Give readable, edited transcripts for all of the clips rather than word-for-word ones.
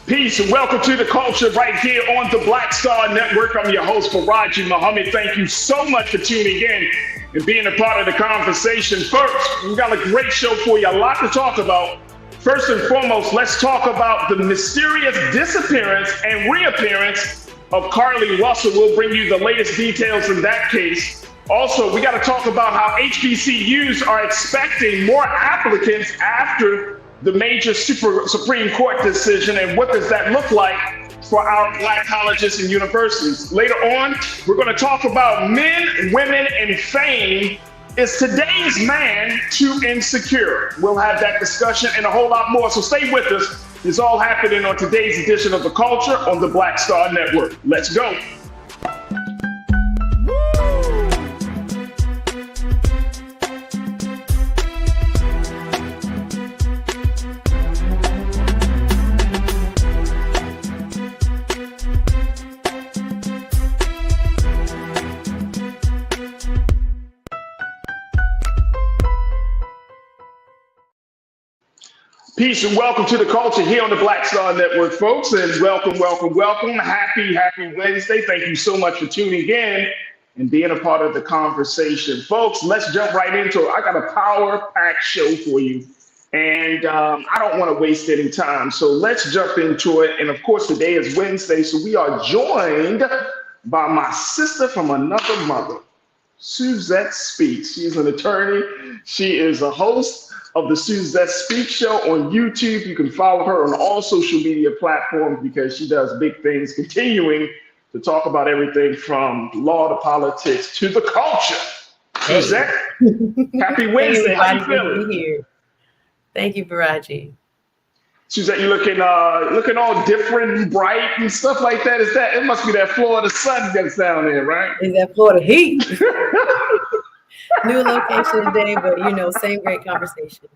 Peace and welcome to the culture right here on the Black Star Network. I'm your host, Farajii Muhammad. Thank you so much for tuning in and being a part of the conversation. First, we've got a great show for you, a lot to talk about. First and foremost, let's talk about the mysterious disappearance and reappearance of Carlee Russell. We'll bring you the latest details in that case. Also, we got to talk about how HBCUs are expecting more applicants after the major Supreme Court decision, and what does that look like for our Black colleges and universities. Later on, we're going to talk about men, women, and fame. Is today's man too insecure? We'll have that discussion and a whole lot more, so stay with us. It's all happening on today's edition of The Culture on the Black Star Network. Let's go. Peace and welcome to the culture here on the Black Star Network, folks, and welcome. Happy Wednesday. Thank you so much for tuning in and being a part of the conversation. Folks, let's jump right into it. I got a power-packed show for you, and I don't want to waste any time, so let's jump into it. And of course, today is Wednesday, so we are joined by my sister from another mother, Suzette Speaks. She's an attorney. She is a host of the Suzette Speaks Show on YouTube. You can follow her on all social media platforms because she does big things, continuing to talk about everything from law to politics to the culture. Hey. Suzette, happy Wednesday. How you feeling? Here. Thank you, Farajii. Suzette, you looking all different and bright and stuff like that. It must be that Florida sun that's down there, right? Is that Florida heat? New location today, but same great conversation.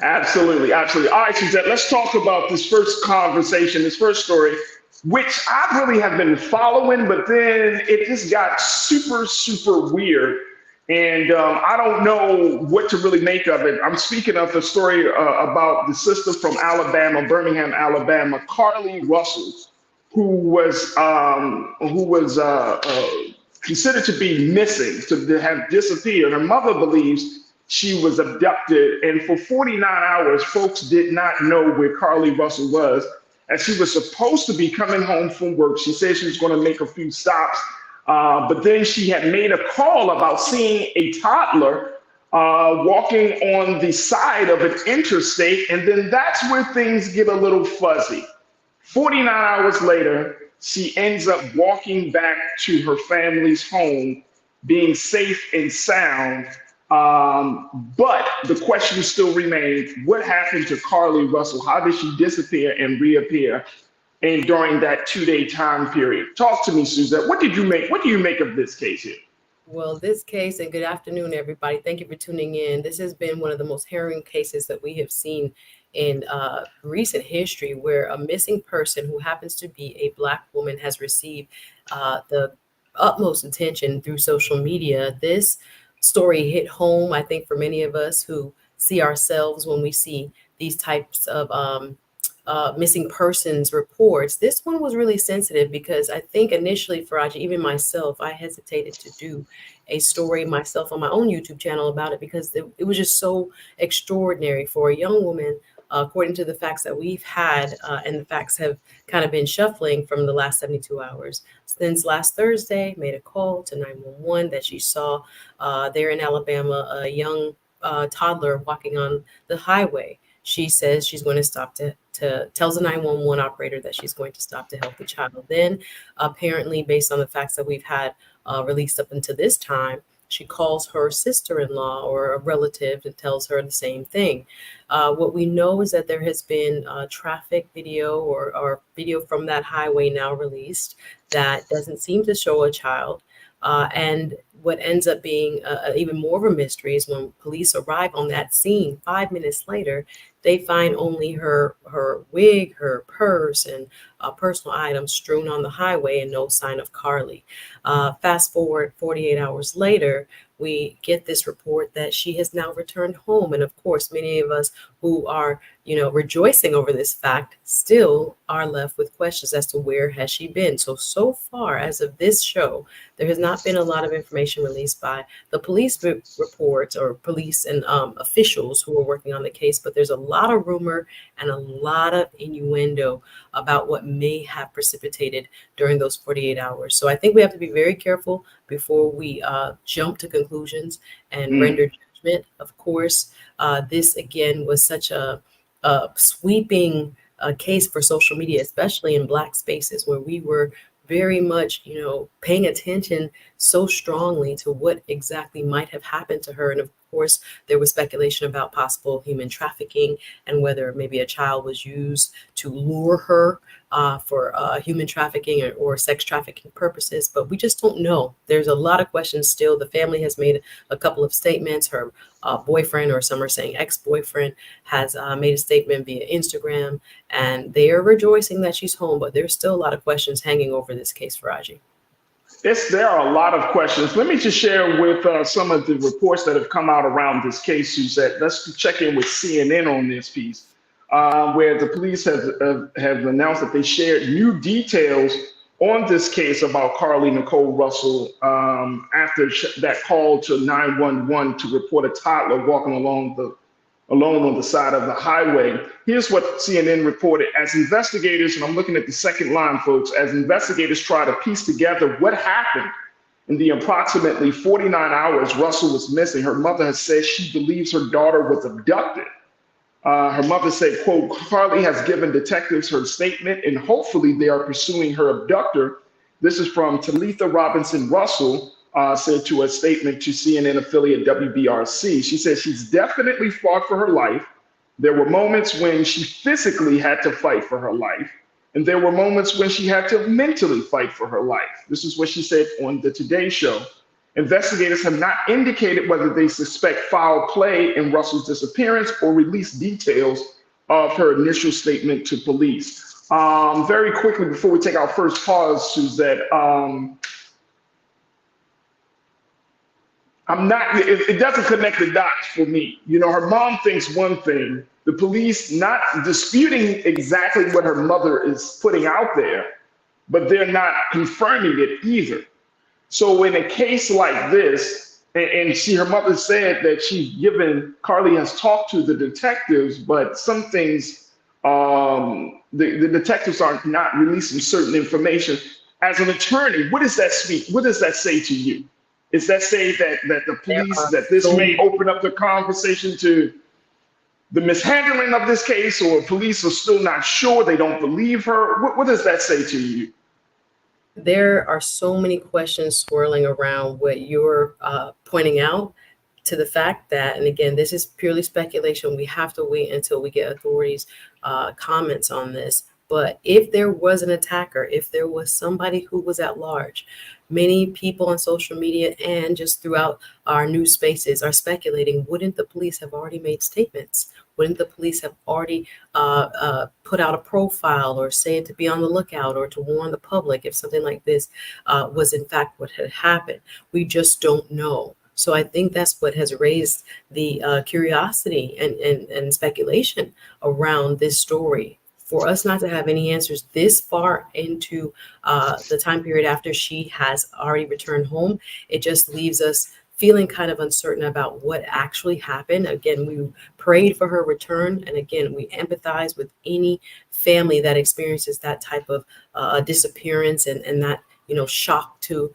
Absolutely. All right, Suzette, let's talk about this first conversation, this first story, which I really have been following, but then it just got super, super weird. And I don't know what to really make of it. I'm speaking of the story about the sister from Alabama, Birmingham, Alabama, Carlee Russell, who was considered to be missing, to have disappeared. Her mother believes she was abducted, and for 49 hours, folks did not know where Carlee Russell was, as she was supposed to be coming home from work. She said she was going to make a few stops, but then she had made a call about seeing a toddler walking on the side of an interstate, and then that's where things get a little fuzzy. 49 hours later, she ends up walking back to her family's home, being safe and sound. But the question still remains, what happened to Carlee Russell? How did she disappear and reappear during that 2-day time period? Talk to me, Suzette. What do you make of this case here? Well, this case, and good afternoon, everybody. Thank you for tuning in. This has been one of the most harrowing cases that we have seen in recent history, where a missing person who happens to be a Black woman has received the utmost attention through social media. This story hit home, I think, for many of us who see ourselves when we see these types of missing persons reports. This one was really sensitive because I think initially, Farajii, even myself, I hesitated to do a story myself on my own YouTube channel about it because it was just so extraordinary for a young woman. According to the facts that we've had, and the facts have kind of been shuffling from the last 72 hours. Since last Thursday, made a call to 911 that she saw there in Alabama, a young toddler walking on the highway. She says she's going to stop tells the 911 operator that she's going to stop to help the child. Then apparently, based on the facts that we've had released up until this time, she calls her sister-in-law or a relative and tells her the same thing. What we know is that there has been traffic video or video from that highway now released that doesn't seem to show a child. And what ends up being even more of a mystery is when police arrive on that scene 5 minutes later, they find only her wig, her purse, and personal items strewn on the highway and no sign of Carlee. Fast forward 48 hours later, we get this report that she has now returned home. And of course, many of us who are, rejoicing over this fact still are left with questions as to where has she been. So far as of this show, there has not been a lot of information released by the police reports or police and officials who are working on the case, but there's a lot of rumor and a lot of innuendo about what may have precipitated during those 48 hours. So I think we have to be very careful before we jump to conclusions and render judgment. Of course, this again was such a sweeping case for social media, especially in Black spaces where we were very much, paying attention so strongly to what exactly might have happened to her. And of course, there was speculation about possible human trafficking and whether maybe a child was used to lure her for human trafficking or sex trafficking purposes. But we just don't know. There's a lot of questions still. The family has made a couple of statements. Her boyfriend, or some are saying ex-boyfriend, has made a statement via Instagram, and they are rejoicing that she's home. But there's still a lot of questions hanging over this case, Farajii. There are a lot of questions. Let me just share with some of the reports that have come out around this case, Suzette. Let's check in with CNN on this piece, where the police have announced that they shared new details on this case about Carlee Nicole Russell after that call to 911 to report a toddler walking alone on the side of the highway. Here's what CNN reported. As investigators, and I'm looking at the second line, folks, as investigators try to piece together what happened in the approximately 49 hours Russell was missing, her mother has said she believes her daughter was abducted. Her mother said, quote, Carlee has given detectives her statement and hopefully they are pursuing her abductor. This is from Talitha Robinson Russell, said to a statement to CNN affiliate WBRC. She said she's definitely fought for her life. There were moments when she physically had to fight for her life, and there were moments when she had to mentally fight for her life. This is what she said on the Today Show. Investigators have not indicated whether they suspect foul play in Russell's disappearance or released details of her initial statement to police. Very quickly, before we take our first pause, Suzette, it doesn't connect the dots for me. Her mom thinks one thing, the police not disputing exactly what her mother is putting out there, but they're not confirming it either. So in a case like this, and her mother said that Carlee has talked to the detectives, but some things, the detectives are not releasing certain information. As an attorney, what does that speak? What does that say to you? Does that say that the police, that this may open up the conversation to the mishandling of this case, or police are still not sure, they don't believe her? What does that say to you? There are so many questions swirling around what you're pointing out, to the fact that, and again, this is purely speculation. We have to wait until we get authorities' comments on this. But if there was an attacker, if there was somebody who was at large, many people on social media and just throughout our news spaces are speculating, wouldn't the police have already made statements? Wouldn't the police have already put out a profile or said to be on the lookout or to warn the public if something like this was in fact what had happened? We just don't know. So I think that's what has raised the curiosity and speculation around this story. For us not to have any answers this far into the time period after she has already returned home, it just leaves us feeling kind of uncertain about what actually happened. Again, we prayed for her return. And again, we empathize with any family that experiences that type of disappearance and that, shock to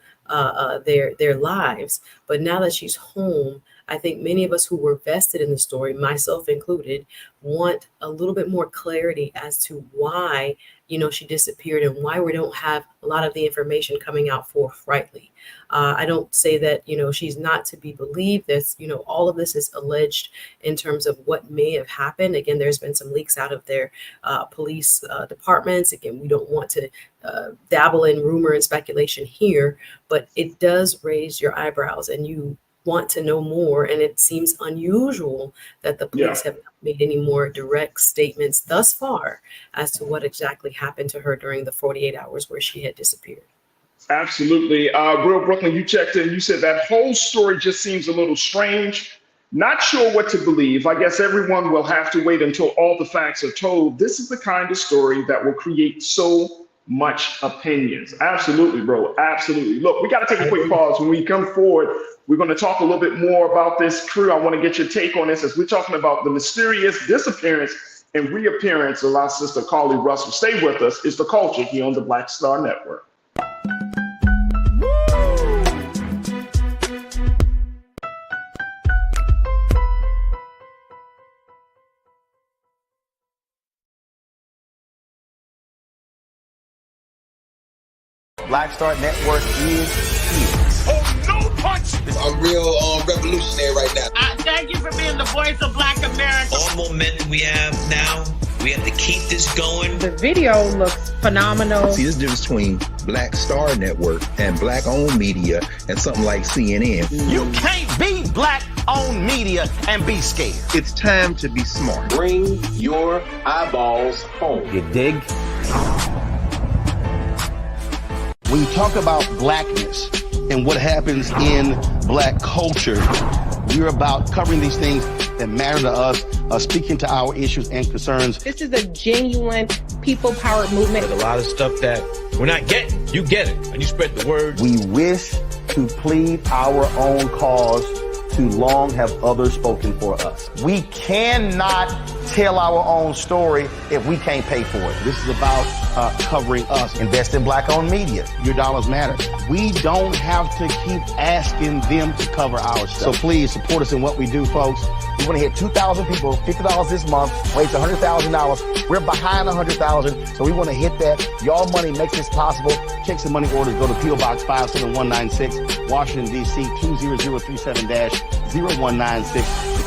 their lives. But now that she's home, I think many of us who were vested in the story, myself included, want a little bit more clarity as to why, she disappeared and why we don't have a lot of the information coming out forthrightly. I don't say that, she's not to be believed. There's, all of this is alleged in terms of what may have happened. Again, there's been some leaks out of their police departments. Again, we don't want to dabble in rumor and speculation here, but it does raise your eyebrows and you want to know more. And it seems unusual that the police have not made any more direct statements thus far as to what exactly happened to her during the 48 hours where she had disappeared. Absolutely. Real Brooklyn, you checked in. You said that whole story just seems a little strange. Not sure what to believe. I guess everyone will have to wait until all the facts are told. This is the kind of story that will create so much opinions. Absolutely, bro. Absolutely. Look, we got to take a quick pause. When we come forward, we're going to talk a little bit more about this crew. I want to get your take on this as we're talking about the mysterious disappearance and reappearance of our sister Carlee Russell. Stay with us. It's The Culture here on the Black Star Network. Black Star Network is here. Oh, no punch! I'm real revolutionary right now. Thank you for being the voice of Black America. All momentum we have now, we have to keep this going. The video looks phenomenal. See, there's a difference between Black Star Network and black-owned media and something like CNN. You can't be black-owned media and be scared. It's time to be smart. Bring your eyeballs home. You dig? When you talk about blackness and what happens in black culture, we're about covering these things that matter to us, speaking to our issues and concerns. This is a genuine people-powered movement. There's a lot of stuff that we're not getting. You get it, and you spread the word. We wish to plead our own cause. Too long have others spoken for us. We cannot tell our own story if we can't pay for it. This is about covering us. Invest in black-owned media. Your dollars matter. We don't have to keep asking them to cover our stuff. So please support us in what we do, folks. We want to hit 2,000 people, $50 this month, raise $100,000. We're behind 100,000, so we want to hit that. Y'all money makes this possible. Checks and money orders go to P.O. Box 57196, Washington, D.C. 20037-0196. The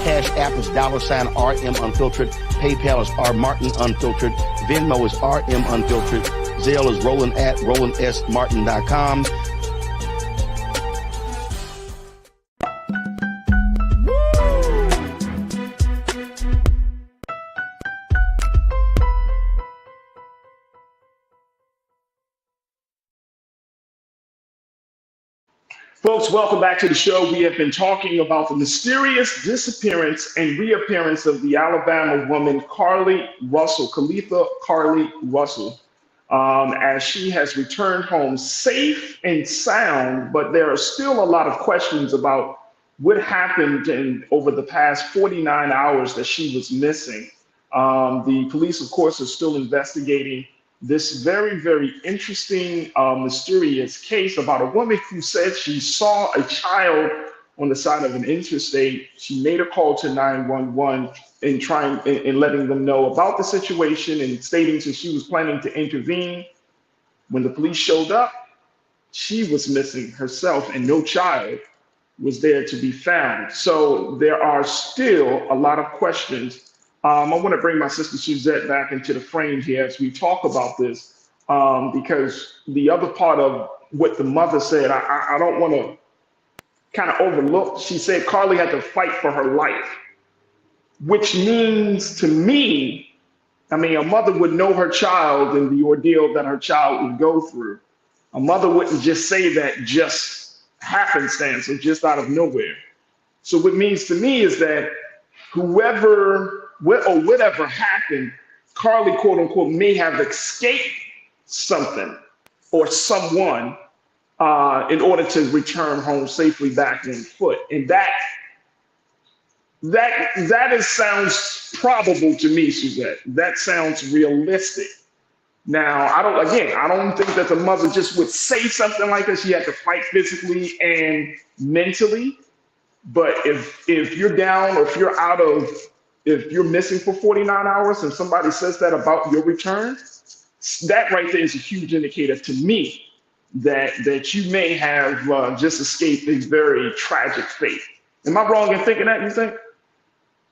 Cash App is $RM Unfiltered. PayPal is R Martin Unfiltered. Venmo is RM Unfiltered. Zelle is Roland at RolandSMartin.com. Folks, welcome back to the show. We have been talking about the mysterious disappearance and reappearance of the Alabama woman, Carlee Russell, Khalifa Carlee Russell, as she has returned home safe and sound, but there are still a lot of questions about what happened over the past 49 hours that she was missing. The police, of course, are still investigating this very, very interesting, mysterious case about a woman who said she saw a child on the side of an interstate. She made a call to 911 and letting them know about the situation and stating that she was planning to intervene. When the police showed up, she was missing herself and no child was there to be found. So there are still a lot of questions. I want to bring my sister Suzette back into the frame here as we talk about this, because the other part of what the mother said, I don't want to kind of overlook. She said Carlee had to fight for her life, which means to me, I mean, a mother would know her child and the ordeal that her child would go through. A mother wouldn't just say that just happenstance or just out of nowhere. So what it means to me is that whatever happened, Carlee, quote unquote, may have escaped something or someone in order to return home safely back on foot. And that sounds probable to me, Suzette. That sounds realistic. Now, I don't think that the mother just would say something like that. She had to fight physically and mentally. But if you're down or if you're missing for 49 hours and somebody says that about your return, that right there is a huge indicator to me that you may have just escaped a very tragic fate. Am I wrong in thinking that, you think?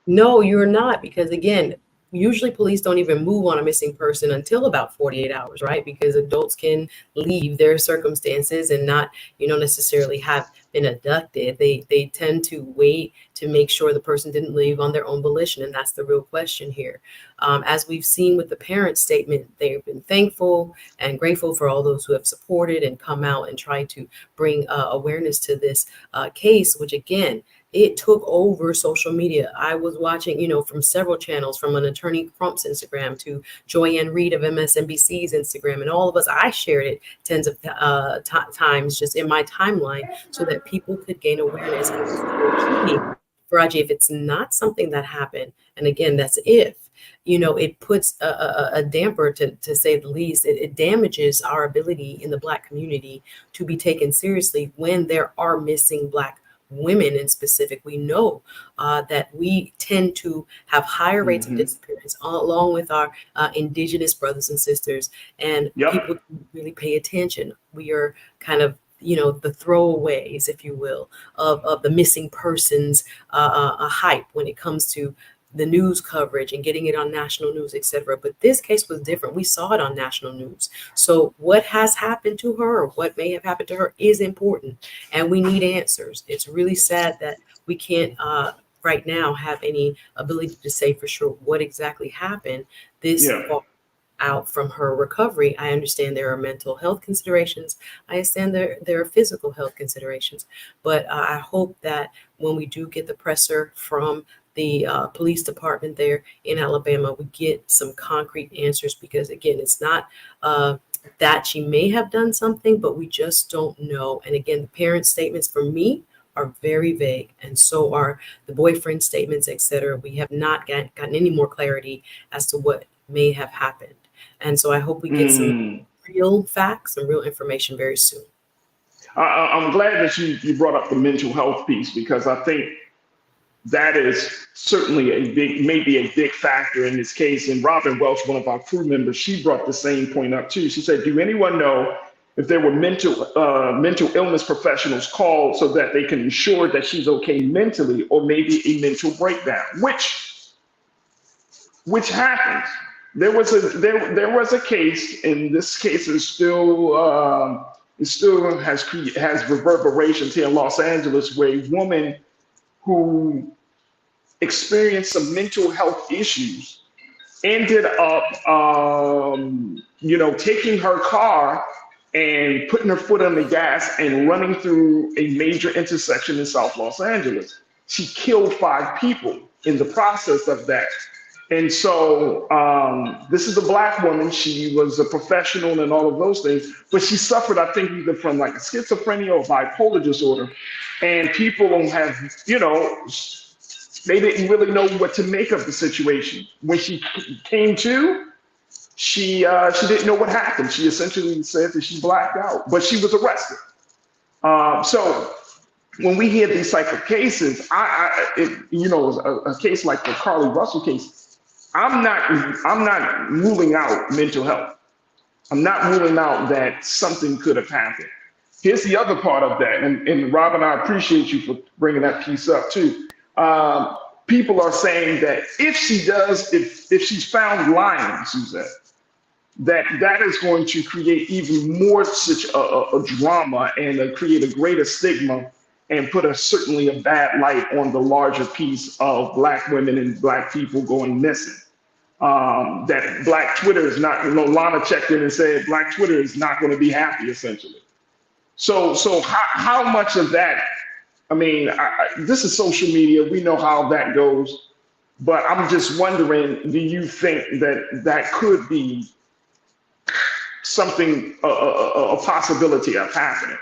No, you're not, because again, usually police don't even move on a missing person until about 48 hours, right? Because adults can leave their circumstances and not, necessarily have been abducted. They tend to wait to make sure the person didn't leave on their own volition. And that's the real question here. As we've seen with the parent statement, they've been thankful and grateful for all those who have supported and come out and tried to bring awareness to this case, which again, it took over social media. I was watching, from several channels, from an attorney Crump's Instagram to Joyanne Reed of MSNBC's Instagram, and all of us, I shared it tens of times just in my timeline so that people could gain awareness. And Farajii, if it's not something that happened, and again, that's if, it puts a damper, to say the least. It damages our ability in the Black community to be taken seriously when there are missing Black women in specific. We know that we tend to have higher rates of disappearance along with our indigenous brothers and sisters, and people really pay attention. We are kind of, the throwaways, if you will, of the missing persons hype when it comes to the news coverage and getting it on national news, etc. But this case was different. We saw it on national news. So what has happened to her, or what may have happened to her, is important, and we need answers. It's really sad that we can't right now have any ability to say for sure what exactly happened this far out from her recovery. I understand there are mental health considerations. I understand there are physical health considerations, but I hope that when we do get the presser from the police department there in Alabama, we get some concrete answers, because again, it's not that she may have done something, but we just don't know. And again, the parent statements for me are very vague, and so are the boyfriend statements, etc. We have not gotten any more clarity as to what may have happened. And so I hope we get some real facts and real information very soon. I'm glad that you brought up the mental health piece, because I think that is certainly maybe a big factor in this case. And Robin Welch, one of our crew members, she brought the same point up too. She said, do anyone know if there were mental illness professionals called so that they can ensure that she's okay mentally, or maybe a mental breakdown, which happens. There was a case, and this case is still has reverberations here in Los Angeles, where a woman who experienced some mental health issues ended up, taking her car and putting her foot on the gas and running through a major intersection in South Los Angeles. She killed 5 people in the process of that. And so this is a Black woman. She was a professional and all of those things, but she suffered, I think, either from like a schizophrenia or bipolar disorder. And people have, they didn't really know what to make of the situation. When she came to, she didn't know what happened. She essentially said that she blacked out, but she was arrested. So when we hear these type of cases, a case like the Carlee Russell case, I'm not ruling out mental health. I'm not ruling out that something could have happened. Here's the other part of that, and Robin, I appreciate you for bringing that piece up too. People are saying that if she's found lying, Suzette, that is going to create even more such a drama and create a greater stigma, and put certainly a bad light on the larger piece of Black women and Black people going missing. That Black Twitter is not, Lana checked in and said Black Twitter is not going to be happy, essentially. So how much of that, this is social media, we know how that goes, but I'm just wondering, do you think that could be something, a possibility of happening?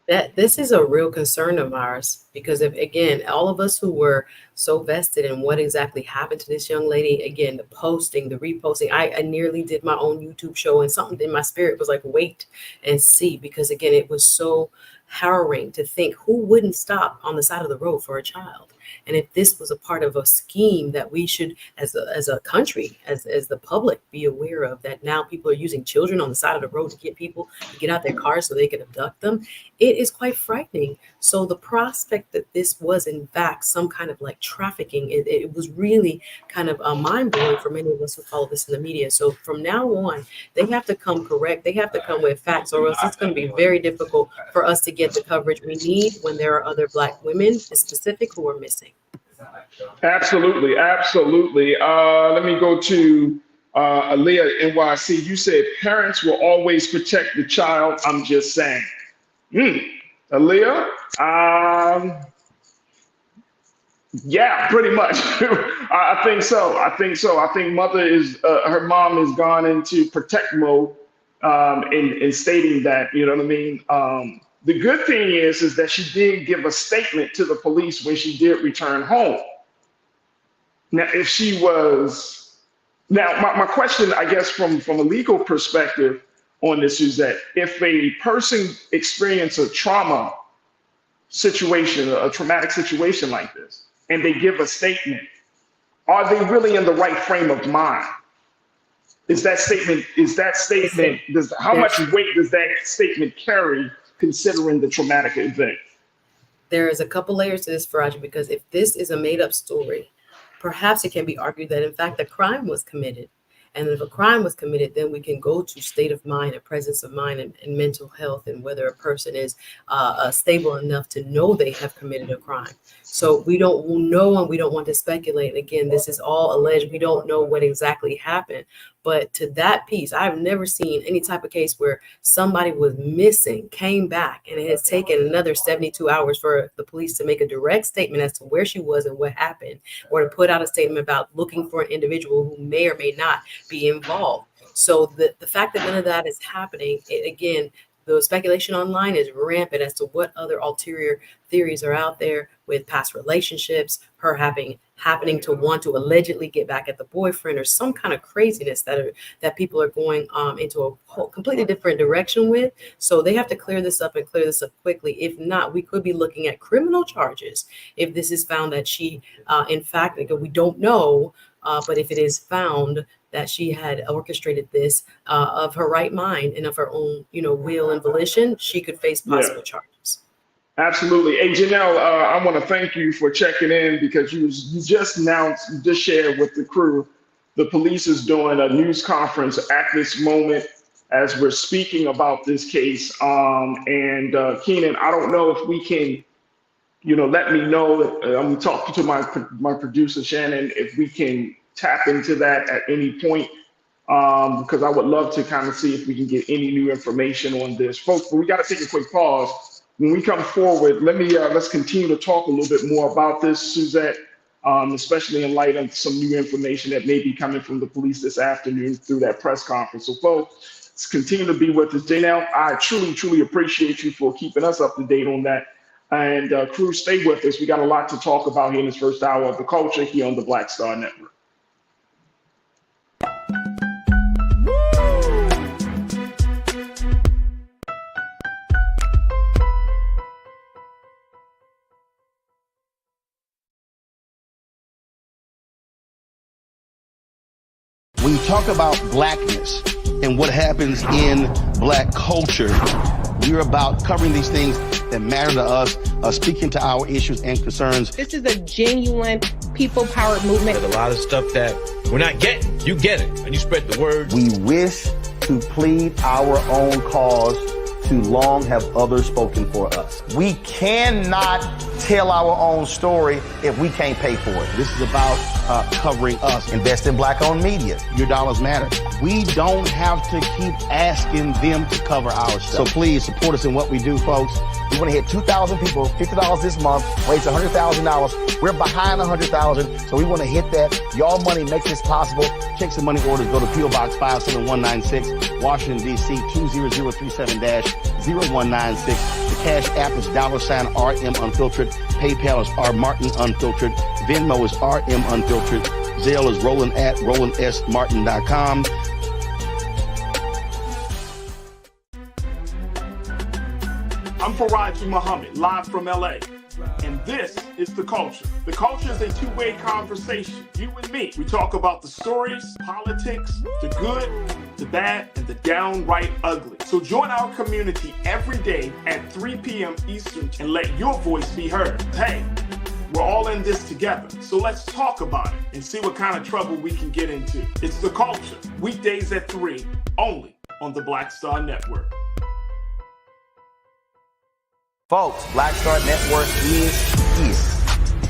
That this is a real concern of ours, because again, all of us who were so vested in what exactly happened to this young lady, again, the posting, the reposting, I nearly did my own YouTube show, and something in my spirit was like, wait and see, because again, it was so harrowing to think, who wouldn't stop on the side of the road for a child? And if this was a part of a scheme that we should, as a country, as the public, be aware of, that now people are using children on the side of the road to get people to get out their cars so they can abduct them, it is quite frightening. So the prospect that this was in fact some kind of like trafficking, it was really kind of mind-blowing for many of us who follow this in the media. So from now on, they have to come correct. They have to come with facts, or else it's going to be very difficult for us to get the coverage we need when there are other Black women in specific who are missing. Absolutely, absolutely. Let me go to Aaliyah, NYC. You said parents will always protect the child. I'm just saying. Aaliyah, yeah, pretty much. I think so. I think her mom has gone into protect mode in stating that, you know what I mean? The good thing is that she did give a statement to the police when she did return home. Now, if she was, my question, I guess, from a legal perspective on this is that if a person experiences a trauma situation, a traumatic situation like this, and they give a statement, are they really in the right frame of mind? How much weight does that statement carry considering the traumatic event? There is a couple layers to this, Farajii, because if this is a made-up story, perhaps it can be argued that in fact a crime was committed. And if a crime was committed, then we can go to state of mind and presence of mind and mental health, and whether a person is stable enough to know they have committed a crime. So we don't know, and we don't want to speculate. Again, this is all alleged. We don't know what exactly happened. But to that piece, I've never seen any type of case where somebody was missing, came back, and it has taken another 72 hours for the police to make a direct statement as to where she was and what happened, or to put out a statement about looking for an individual who may or may not be involved. So the fact that none of that is happening, again, the speculation online is rampant as to what other ulterior theories are out there with past relationships, her happening to want to allegedly get back at the boyfriend, or some kind of craziness that people are going into a whole completely different direction with. So they have to clear this up and clear this up quickly. If not, we could be looking at criminal charges if this is found that she, in fact, we don't know, but if it is found that she had orchestrated this of her right mind and of her own, will and volition, she could face possible charges. Absolutely. Hey, Janelle, I want to thank you for checking in, because you just shared with the crew, the police is doing a news conference at this moment as we're speaking about this case. And Keenan, I don't know if we can, let me know. I'm talking to my producer, Shannon, if we can tap into that at any point, because I would love to kind of see if we can get any new information on this, folks. But we got to take a quick pause. When we come forward, let's continue to talk a little bit more about this, Suzette, especially in light of some new information that may be coming from the police this afternoon through that press conference. So, folks, let's continue to be with us. Janelle, I truly, truly appreciate you for keeping us up to date on that. And crew, stay with us. We got a lot to talk about here in this first hour of The Culture here on the Black Star Network. When you talk about blackness and what happens in Black culture, we're about covering these things that matter to us, speaking to our issues and concerns. This is a genuine people-powered movement. There's a lot of stuff that we're not getting. You get it, and you spread the word. We wish to plead our own cause. Too long have others spoken for us. We cannot tell our own story if we can't pay for it. This is about covering us. Invest in Black-owned media. Your dollars matter. We don't have to keep asking them to cover our stuff. So please support us in what we do, folks. We want to hit 2,000 people, $50 this month, raise $100,000. We're behind 100,000, so we want to hit that. Y'all money makes this possible. Check some money orders. Go to P.O. Box 57196, Washington, D.C. 20037-0196. The Cash App is $RM Unfiltered. PayPal is R Martin Unfiltered. Venmo is RM Unfiltered. Zelle is RolandSMartin.com. I'm Farajii Muhammad, live from LA. And this is The Culture. The Culture is a two-way conversation. You and me. We talk about the stories, politics, the good, the bad, and the downright ugly. So join our community every day at 3 p.m. Eastern and let your voice be heard. Hey, we're all in this together. So let's talk about it and see what kind of trouble we can get into. It's The Culture. Weekdays at 3, only on the Black Star Network. Folks, Black Star Network is here.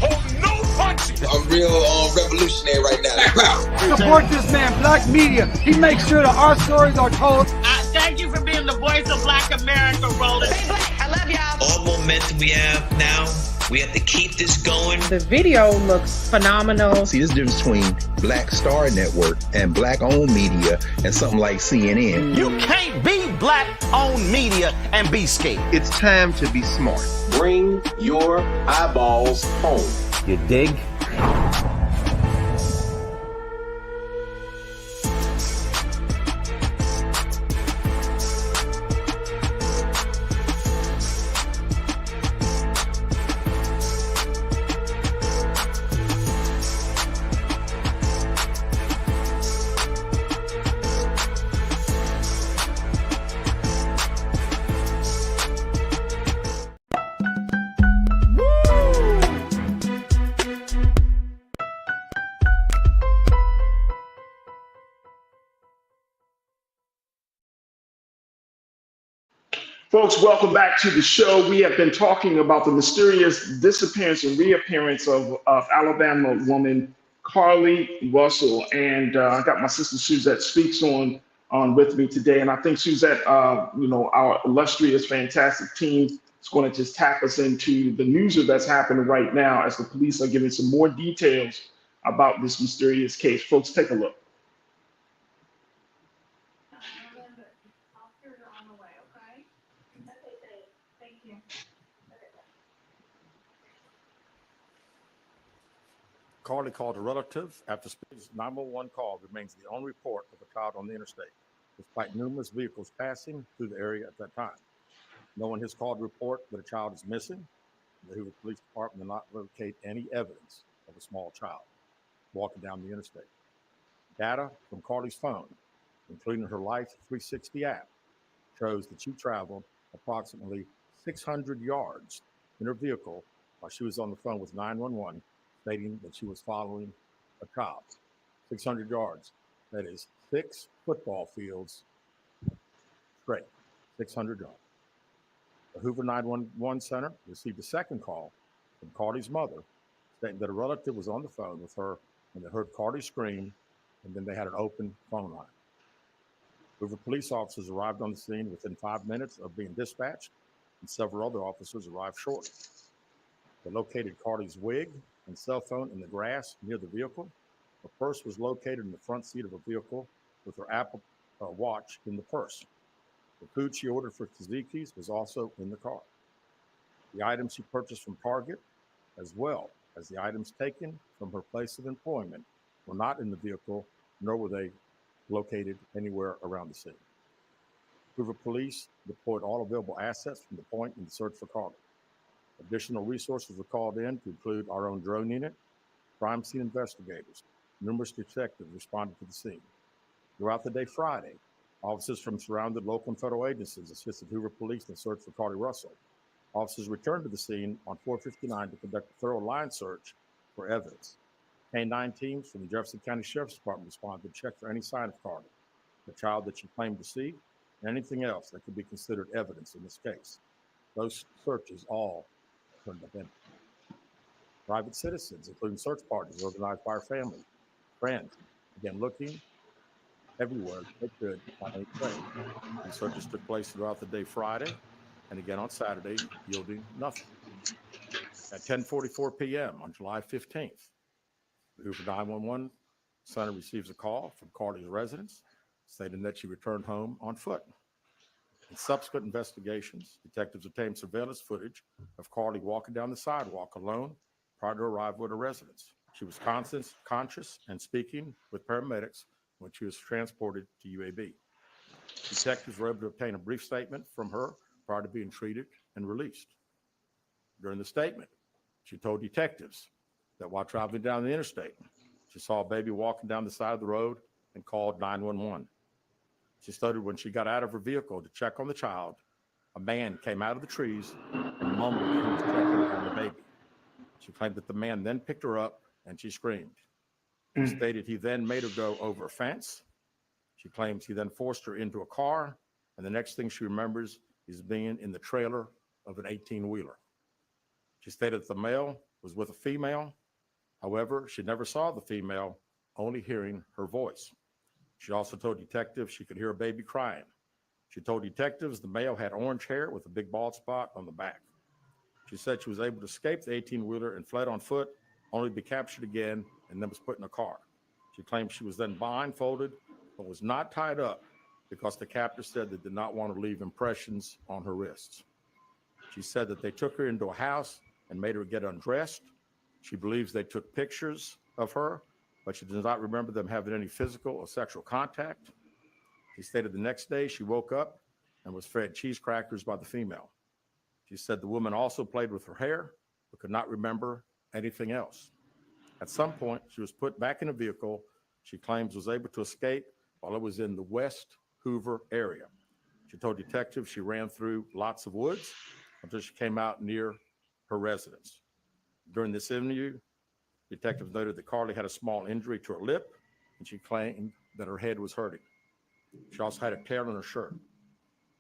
Oh, no punching! I'm real revolutionary right now. Support this man, Black Media. He makes sure that our stories are told. Thank you for being the voice of Black America, Roland. Stay black. I love y'all. All momentum we have now, we have to keep this going. The video looks phenomenal. See, this difference between Black Star Network and black-owned media and something like CNN. You can't be black-owned media and be scared. It's time to be smart. Bring your eyeballs home. You dig? Folks, welcome back to the show. We have been talking about the mysterious disappearance and reappearance of Alabama woman Carlee Russell. And I got my sister Suzette Speaks on with me today. And I think Suzette, our illustrious, fantastic team is going to just tap us into the news that's happening right now as the police are giving some more details about this mysterious case. Folks, take a look. Carlee called a relative after Speaks' 911 call remains the only report of a child on the interstate, despite numerous vehicles passing through the area at that time. No one has called to report that a child is missing. The Hoover Police Department did not locate any evidence of a small child walking down the interstate. Data from Carlee's phone, including her Life 360 app, shows that she traveled approximately 600 yards in her vehicle while she was on the phone with 911, stating that she was following a child. 600 yards. That is 6 football fields straight. 600 yards. The Hoover 911 Center received a second call from Carlee's mother, stating that a relative was on the phone with her and they heard Carlee scream, and then they had an open phone line. Hoover police officers arrived on the scene within 5 minutes of being dispatched, and several other officers arrived shortly. They located Carlee's wig and cell phone in the grass near the vehicle. Her purse was located in the front seat of a vehicle with her Apple Watch in the purse. The food she ordered for Tzatziki's was also in the car. The items she purchased from Target, as well as the items taken from her place of employment, were not in the vehicle, nor were they located anywhere around the scene. Hoover police deployed all available assets from the point in the search for Carlee. Additional resources were called in to include our own drone unit, crime scene investigators. Numerous detectives responded to the scene. Throughout the day Friday, officers from surrounded local and federal agencies assisted Hoover police in the search for Carlee Russell. Officers returned to the scene on 459 to conduct a thorough line search for evidence. K-9 teams from the Jefferson County Sheriff's Department responded to check for any sign of Carlee, the child that she claimed to see, and anything else that could be considered evidence in this case. Those searches all turned up empty. Private citizens, including search parties organized by our family, friends, began looking everywhere they could find any trace. These searches took place throughout the day Friday and again on Saturday, yielding nothing. At 10:44 p.m. on July 15th, the Hoover 911 Center receives a call from Carlee's residence stating that she returned home on foot. In subsequent investigations, detectives obtained surveillance footage of Carlee walking down the sidewalk alone prior to arrival at her residence. She was conscious and speaking with paramedics when she was transported to UAB. Detectives were able to obtain a brief statement from her prior to being treated and released. During the statement, She told detectives that while traveling down the interstate, she saw a baby walking down the side of the road and called 911. She stated when she got out of her vehicle to check on the child, a man came out of the trees and mumbled that he was checking on the baby. She claimed that the man then picked her up and she screamed. She stated he then made her go over a fence. She claims he then forced her into a car, and the next thing she remembers is being in the trailer of an 18-wheeler. She stated that the male was with a female. However, she never saw the female, only hearing her voice. She also told detectives she could hear a baby crying. She told detectives the male had orange hair with a big bald spot on the back. She said she was able to escape the 18-wheeler and fled on foot, only to be captured again and then was put in a car. She claimed she was then blindfolded, but was not tied up because the captor said they did not want to leave impressions on her wrists. She said that they took her into a house and made her get undressed. She believes they took pictures of her, but she does not remember them having any physical or sexual contact. She stated the next day she woke up and was fed cheese crackers by the female. She said the woman also played with her hair, but could not remember anything else. At some point, she was put back in a vehicle she claims was able to escape while it was in the West Hoover area. She told detectives she ran through lots of woods until she came out near her residence. During this interview, detectives noted that Carlee had a small injury to her lip, and she claimed that her head was hurting. She also had a tear in her shirt.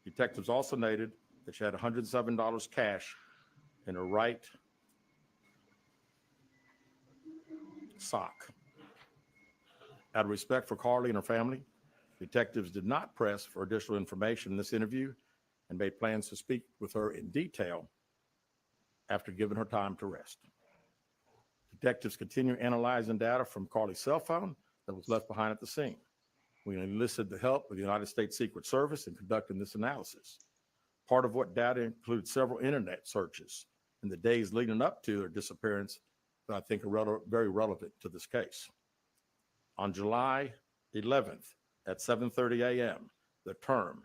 Detectives also noted that she had $107 cash in her right sock. Out of respect for Carlee and her family, detectives did not press for additional information in this interview and made plans to speak with her in detail after giving her time to rest. Detectives continue analyzing data from Carlee's cell phone that was left behind at the scene. We enlisted the help of the United States Secret Service in conducting this analysis. Part of what data includes several internet searches in the days leading up to her disappearance that I think are very relevant to this case. On July 11th at 7:30 a.m., the term,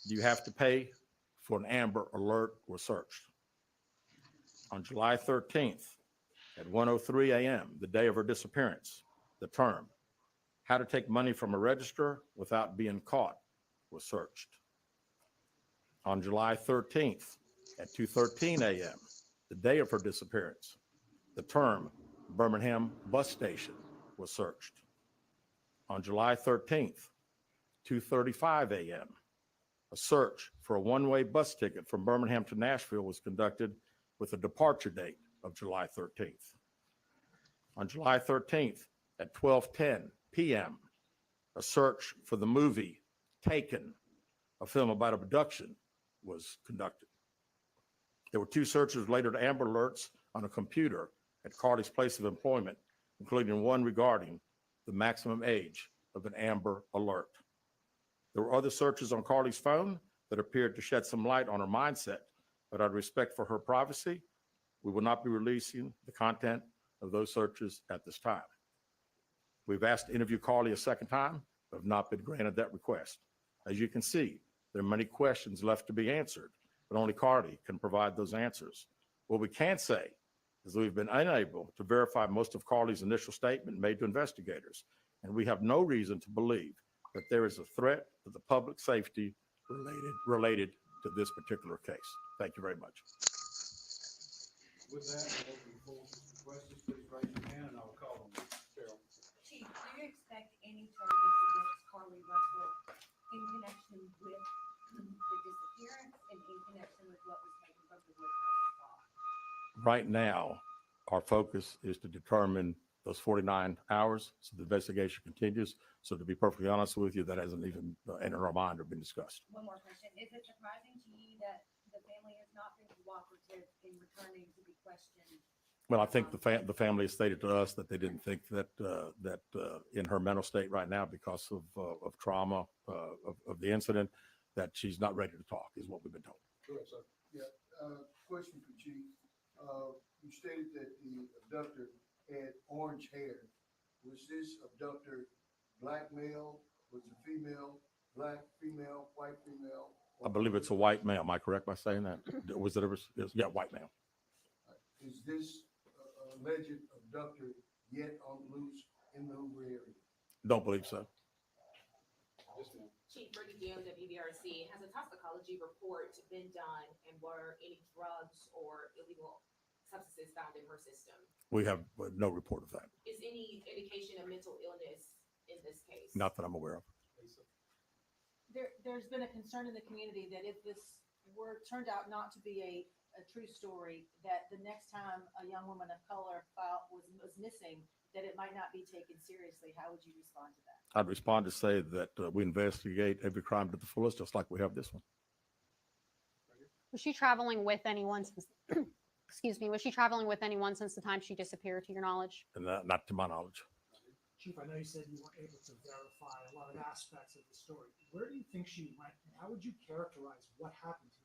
"Do you have to pay for an Amber Alert?" was searched. On July 13th at 1:03 a.m., the day of her disappearance, the term, "How to take money from a register without being caught," was searched. On July 13th at 2:13 a.m., the day of her disappearance, the term Birmingham bus station was searched. On July 13th, 2:35 a.m., a search for a one-way bus ticket from Birmingham to Nashville was conducted with a departure date of July 13th. On July 13th at 12:10 p.m., a search for the movie Taken, a film about abduction, was conducted. There were two searches related to Amber Alerts on a computer at Carlee's place of employment, including one regarding the maximum age of an Amber Alert. There were other searches on Carlee's phone that appeared to shed some light on her mindset, but out of respect for her privacy, we will not be releasing the content of those searches at this time. We've asked to interview Carlee a second time, but have not been granted that request. As you can see, there are many questions left to be answered, but only Carlee can provide those answers. What we can say is that we've been unable to verify most of Carlee's initial statement made to investigators, and we have no reason to believe that there is a threat to the public safety related to this particular case. Thank you very much. With that, I'll open the floor for questions. Please raise your hand and I'll call on you. Cheryl. Chief, do you expect any charges against Carlee Russell in connection with the disappearance and in connection with what was taken from the Woodhouse spot? Right now, our focus is to determine those 49 hours, so the investigation continues. So to be perfectly honest with you, that hasn't even entered our mind or been discussed. One more question. Is it surprising to you that the family has not been cooperative in returning to be questioned? Well, I think the family has stated to us that they didn't think that in her mental state right now, because of trauma of the incident, that she's not ready to talk, is what we've been told. Correct, sir. Yeah. Question for Chief. You stated that the abductor had orange hair. Was this abductor black male? Was it female? Black female? White female? I believe it's a white male. Am I correct by saying that? Was it ever? Yeah, white male. is this alleged abductor yet on loose in the Hoover area? Don't believe so. Chief Brittany Jones at BBRC, has a toxicology report been done, and were any drugs or illegal substances found in her system? We have no report of that. Is any indication of mental illness in this case? Not that I'm aware of. There's been a concern in the community that if this turned out not to be a true story, that the next time a young woman of color was missing, that it might not be taken seriously. How would you respond to that? I'd respond to say that we investigate every crime to the fullest, just like we have this one. Was she traveling with anyone since, excuse me, was she traveling with anyone since the time she disappeared, to your knowledge? And not to my knowledge. Chief, I know you said you weren't able to verify a lot of aspects of the story. Where do you think she went, and how would you characterize what happened here?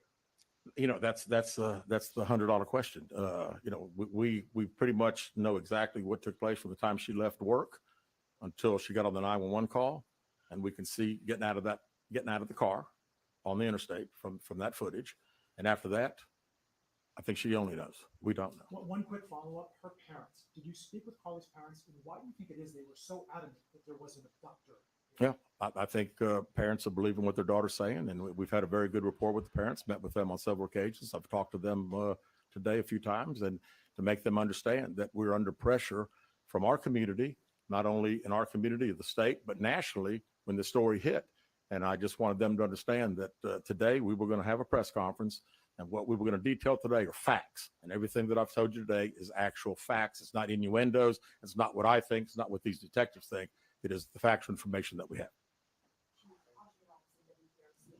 You know, that's the $100 question. You know, we pretty much know exactly what took place from the time she left work until she got on the 911 call, and we can see getting out of the car on the interstate from that footage. And after that, I think she only knows. We don't know. One quick follow-up. Her parents. Did you speak with Carlee's parents? And why do you think it is they were so adamant that there was an abductor? Yeah, I think parents are believing what their daughter's saying, and we've had a very good rapport with the parents, met with them on several occasions. I've talked to them today a few times, and to make them understand that we're under pressure from our community, not only in our community of the state, but nationally when the story hit. And I just wanted them to understand that today we were going to have a press conference, and what we were going to detail today are facts. And everything that I've told you today is actual facts. It's not innuendos. It's not what I think. It's not what these detectives think. It is the factual information that we have.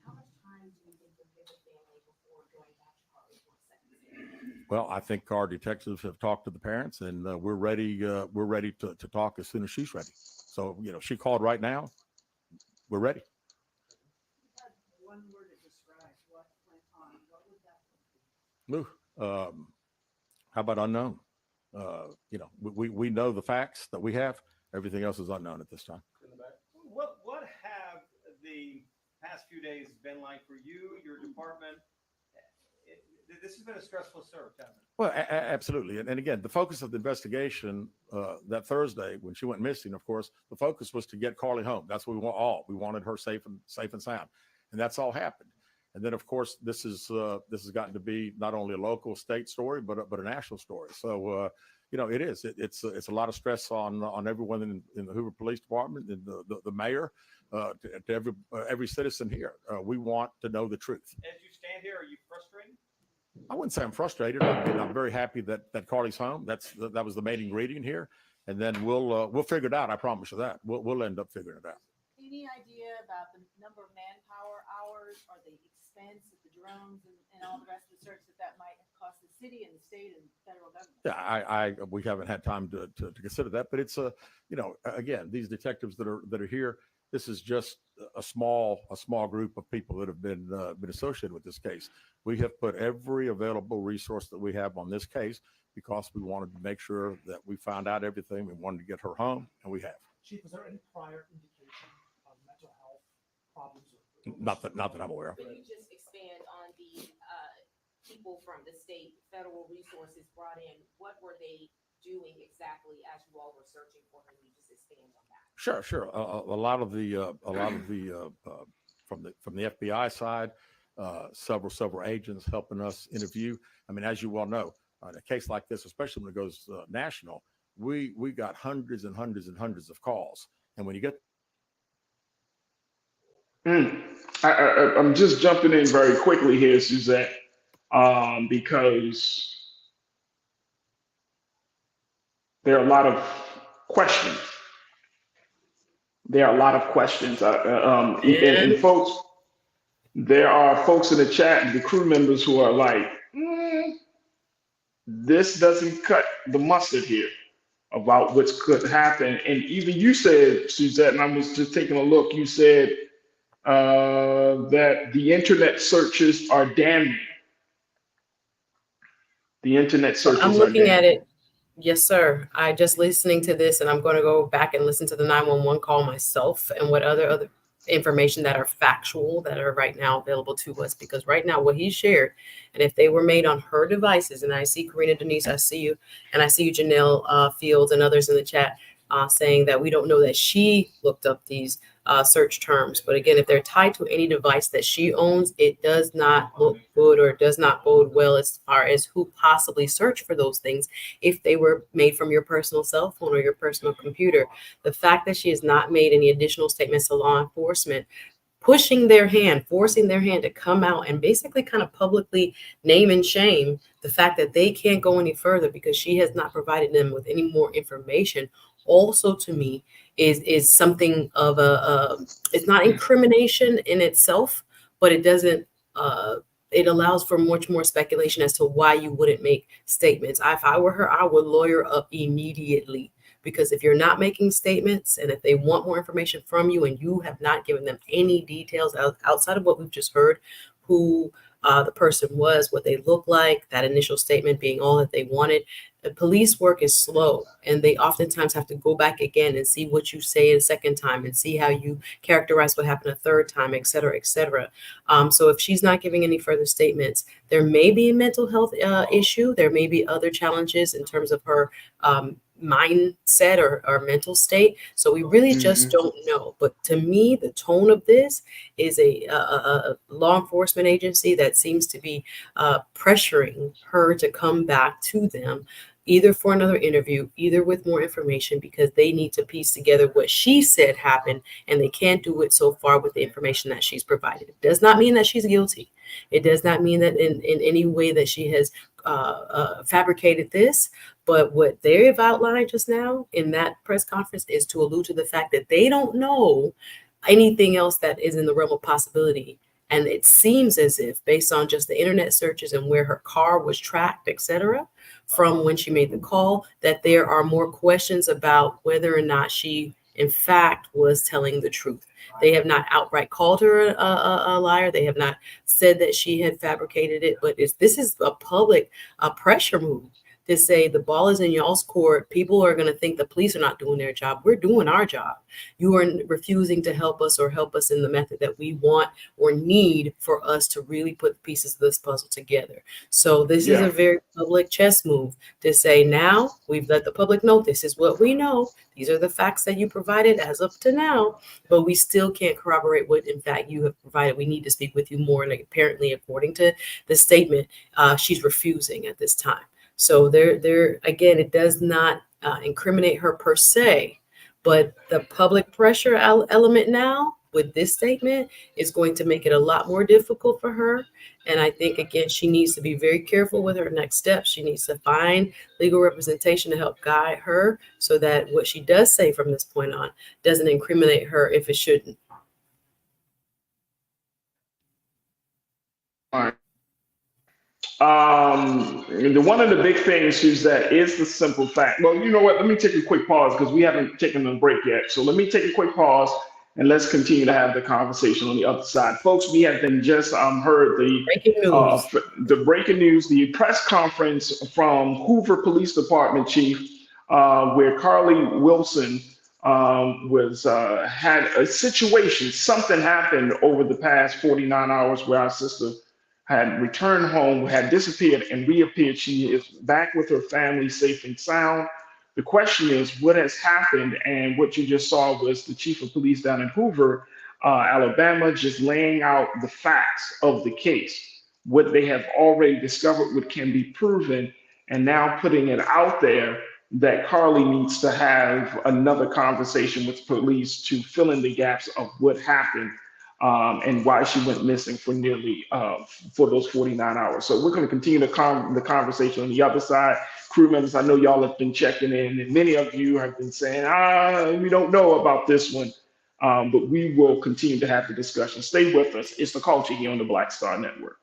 How much time do you think you'll give the family before going back to Carlee for sentencing? Well, I think our detectives have talked to the parents, and we're ready. We're ready to talk as soon as she's ready. So, you know, she called right now. We're ready. One word to describe what went on. What would that be? How about unknown? You know, we know the facts that we have. Everything else is unknown at this time. What have the past few days been like for you, your department? This has been a stressful search, hasn't it? Well, absolutely. And again, the focus of the investigation that Thursday when she went missing, of course, the focus was to get Carlee home. That's what we want all. We wanted her safe and sound. And that's all happened. And then, of course, this has gotten to be not only a local state story, but a national story. So, you know, it's a lot of stress on everyone in the Hoover Police Department, and the mayor, to every citizen here. We want to know the truth. As you stand here, are you frustrated? I wouldn't say I'm frustrated. I'm very happy that Carlee's home. That was the main ingredient here. And then we'll figure it out. I promise you that. We'll end up figuring it out. Any idea about the number of manpower hours or the expense of the drones and all the rest of the search that might cost the city and the state and federal government? Yeah, we haven't had time to consider that, but it's you know, again, these detectives that are here, this is just a small group of people that have been associated with this case. We have put every available resource that we have on this case because we wanted to make sure that we found out everything. We wanted to get her home, and we have. Chief, was there any prior indication of mental health problems? Not that I'm aware of. Could you just expand on the people from the state, federal resources brought in? What were they doing exactly as you all were searching for her? Can you just expand on that? Sure. A lot of the from the FBI side, several agents helping us interview. I mean, as you well know, in a case like this, especially when it goes national, we got hundreds and hundreds and hundreds of calls, and when you get I'm just jumping in very quickly here, Suzette, because there are a lot of questions. And folks, there are folks in the chat, the crew members, who are like, this doesn't cut the mustard here about what could happen. And even you said, Suzette, and I was just taking a look, you said that the internet searches are damning. The internet searches I'm looking at it. Yes, sir. I just listening to this, and I'm going to go back and listen to the 911 call myself and what other information that are factual that are right now available to us, because right now what he shared, and if they were made on her devices, and I see Karina Denise, I see you, and I see you, Janelle Fields, and others in the chat saying that we don't know that she looked up these search terms. But again, if they're tied to any device that she owns, it does not look good or does not bode well as far as who possibly searched for those things if they were made from your personal cell phone or your personal computer. The fact that she has not made any additional statements to law enforcement, forcing their hand to come out and basically kind of publicly name and shame the fact that they can't go any further because she has not provided them with any more information, also to me is something of it's not incrimination in itself, but it doesn't it allows for much more speculation as to why you wouldn't make statements. If I were her, I would lawyer up immediately, because if you're not making statements and if they want more information from you and you have not given them any details outside of what we've just heard, who the person was, what they look like, that initial statement being all that they wanted. The police work is slow, and they oftentimes have to go back again and see what you say a second time and see how you characterize what happened a third time, et cetera, et cetera. So if she's not giving any further statements, there may be a mental health issue. There may be other challenges in terms of her mindset or mental state. So we really just don't know. But to me, the tone of this is a law enforcement agency that seems to be pressuring her to come back to them, either for another interview, either with more information, because they need to piece together what she said happened, and they can't do it so far with the information that she's provided. It does not mean that she's guilty. It does not mean that in any way that she has fabricated this. But what they've outlined just now in that press conference is to allude to the fact that they don't know anything else that is in the realm of possibility. And it seems as if, based on just the internet searches and where her car was tracked, et cetera, from when she made the call, that there are more questions about whether or not she, in fact, was telling the truth. They have not outright called her a liar. They have not said that she had fabricated it. But this is a public pressure move to say the ball is in y'all's court. People are going to think the police are not doing their job. We're doing our job. You are refusing to help us or help us in the method that we want or need for us to really put pieces of this puzzle together. So this is a very public chess move to say, now we've let the public know this is what we know. These are the facts that you provided as of to now, but we still can't corroborate what in fact you have provided. We need to speak with you more. And apparently, according to the statement, she's refusing at this time. So there again, it does not incriminate her per se, but the public pressure element now with this statement is going to make it a lot more difficult for her. And I think, again, she needs to be very careful with her next steps. She needs to find legal representation to help guide her so that what she does say from this point on doesn't incriminate her if it shouldn't. All right. One of the big things is that is the simple fact. Well, you know what? Let me take a quick pause because we haven't taken a break yet. So let me take a quick pause and let's continue to have the conversation on the other side. Folks, we have been just heard the breaking news, the press conference from Hoover Police Department Chief, where Carlee Wilson had a situation. Something happened over the past 49 hours where our sister had returned home, had disappeared and reappeared. She is back with her family, safe and sound. The question is, what has happened? And what you just saw was the chief of police down in Hoover, Alabama, just laying out the facts of the case, what they have already discovered, what can be proven, and now putting it out there that Carlee needs to have another conversation with police to fill in the gaps of what happened. And why she went missing for nearly for those 49 hours. So we're going to continue the conversation on the other side. Crew members, I know y'all have been checking in, and many of you have been saying, we don't know about this one, but we will continue to have the discussion. Stay with us. It's The Culture here on the Black Star Network.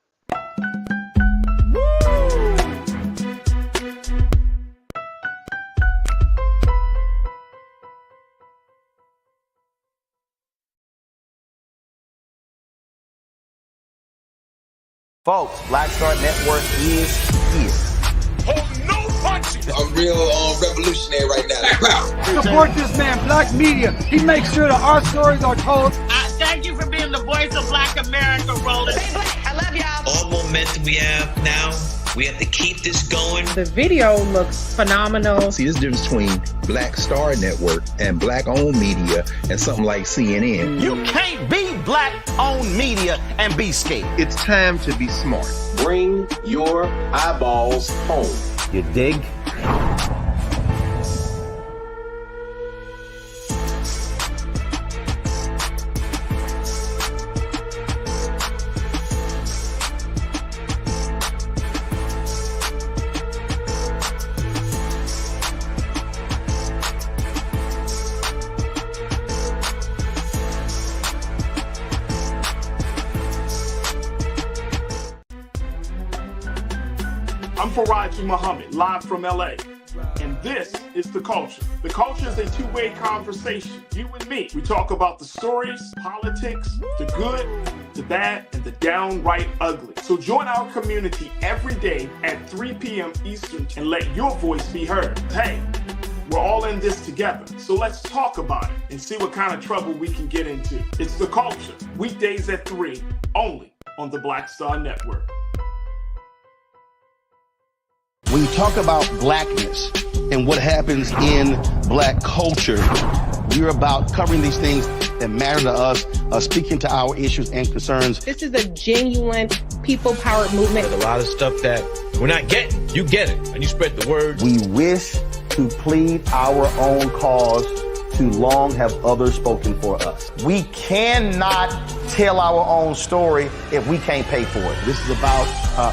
Folks, Black Star Network is here. Oh, no punches! I'm real revolutionary right now. Support this man, Black Media. He makes sure that our stories are told. Thank you for being the voice of Black America, Roland. Stay black. I love y'all. All momentum we have now, we have to keep this going. The video looks phenomenal. See, there's a difference between Black Star Network and Black-owned media and something like CNN. You can't be black-owned media and be scared. It's time to be smart. Bring your eyeballs home. You dig? I'm Farajii Muhammad, live from LA. And this is The Culture. The Culture is a two-way conversation. You and me. We talk about the stories, politics, the good, the bad, and the downright ugly. So join our community every day at 3 p.m. Eastern and let your voice be heard. Hey, we're all in this together. So let's talk about it and see what kind of trouble we can get into. It's The Culture, weekdays at 3, only on the Black Star Network. When you talk about blackness and what happens in black culture, we're about covering these things that matter to us, speaking to our issues and concerns. This is a genuine people-powered movement. There's a lot of stuff that we're not getting. You get it, and you spread the word. We wish to plead our own cause. Too long have others spoken for us. We cannot tell our own story if we can't pay for it. This is about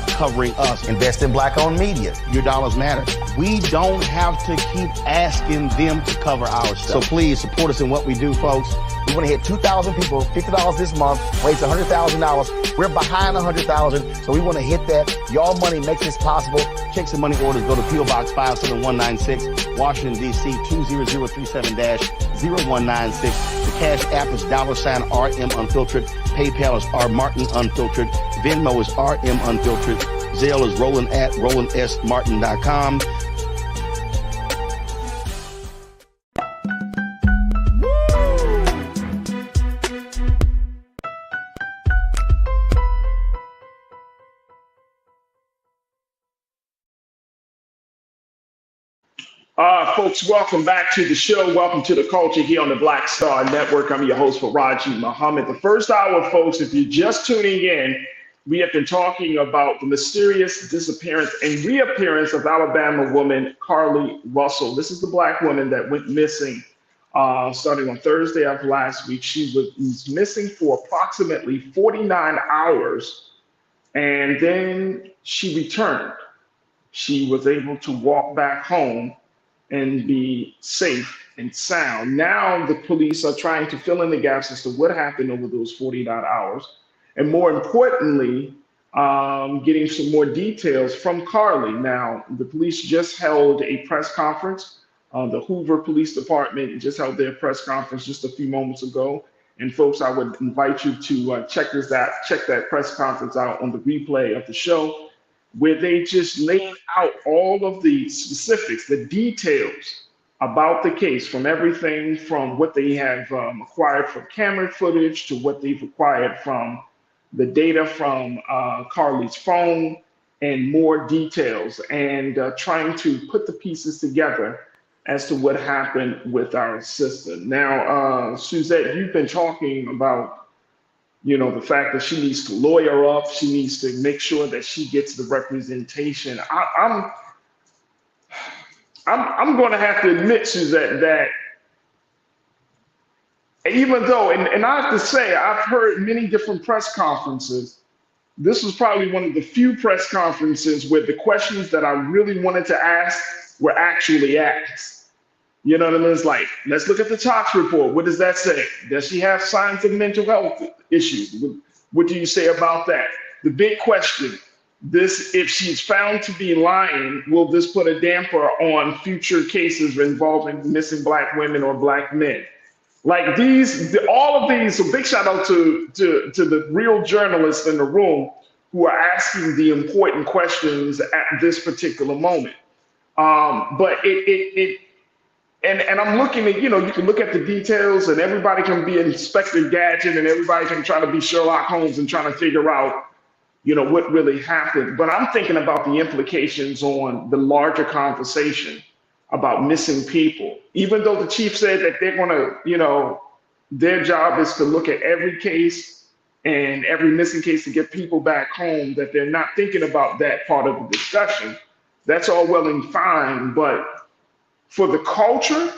covering us. Invest in black-owned media. Your dollars matter. We don't have to keep asking them to cover our stuff. So please support us in what we do, folks. We want to hit 2,000 people, $50 this month, raise $100,000. We're behind 100,000, so we want to hit that. Y'all money makes this possible. Check some money orders. Go to P.O. Box 57196, Washington, D.C. 20037-0196. The Cash App is $RM Unfiltered. PayPal is R Martin Unfiltered. Venmo is RM Unfiltered. Zelle is Roland at RolandSMartin.com. Folks, welcome back to the show. Welcome to The Culture here on the Black Star Network. I'm your host, Farajii Muhammad. The first hour, folks, if you're just tuning in, we have been talking about the mysterious disappearance and reappearance of Alabama woman Carlee Russell. This is the black woman that went missing starting on Thursday of last week. She was missing for approximately 49 hours, and then she returned. She was able to walk back home and be safe and sound. Now the police are trying to fill in the gaps as to what happened over those 49 hours. And more importantly, getting some more details from Carlee. Now, the police just held a press conference. The Hoover Police Department just held their press conference just a few moments ago. And folks, I would invite you to check that press conference out on the replay of the show, where they just laid out all of the specifics, the details about the case, from everything from what they have acquired from camera footage to what they've acquired from the data from Carlee's phone and more details, and trying to put the pieces together as to what happened with our sister. Now, Suzette, you've been talking about the fact that she needs to lawyer up. She needs to make sure that she gets the representation. I'm going to have to admit, Suzette, that even though, and I have to say, I've heard many different press conferences. This was probably one of the few press conferences where the questions that I really wanted to ask were actually asked. You know what I mean? It's like, let's look at the tox report. What does that say? Does she have signs of mental health issues? What do you say about that? The big question, if she's found to be lying, will this put a damper on future cases involving missing black women or black men? Like all of these, so big shout out to the real journalists in the room who are asking the important questions at this particular moment. But And I'm looking at, you can look at the details and everybody can be Inspector Gadget and everybody can try to be Sherlock Holmes and trying to figure out, what really happened. But I'm thinking about the implications on the larger conversation about missing people. Even though the chief said that they're going to, their job is to look at every case and every missing case to get people back home, that they're not thinking about that part of the discussion. That's all well and fine, but for the culture,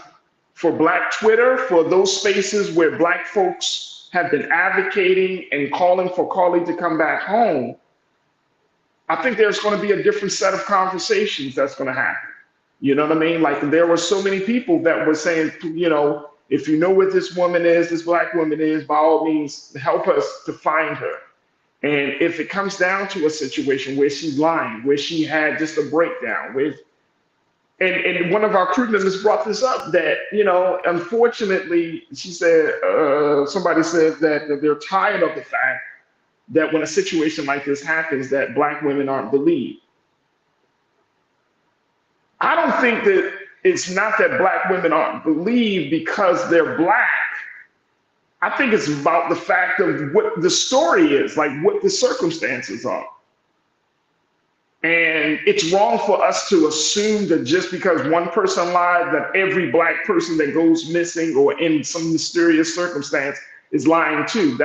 for Black Twitter, for those spaces where Black folks have been advocating and calling for Carlee to come back home, I think there's going to be a different set of conversations that's going to happen. You know what I mean? Like there were so many people that were saying, if you know where this woman is, this Black woman is, by all means, help us to find her. And if it comes down to a situation where she's lying, where she had just a breakdown, and one of our crew members brought this up that, unfortunately, she said, somebody said that they're tired of the fact that when a situation like this happens, that Black women aren't believed. I don't think that it's not that Black women aren't believed because they're Black. I think it's about the fact of what the story is, like what the circumstances are. And it's wrong for us to assume that just because one person lied, that every Black person that goes missing or in some mysterious circumstance is lying too.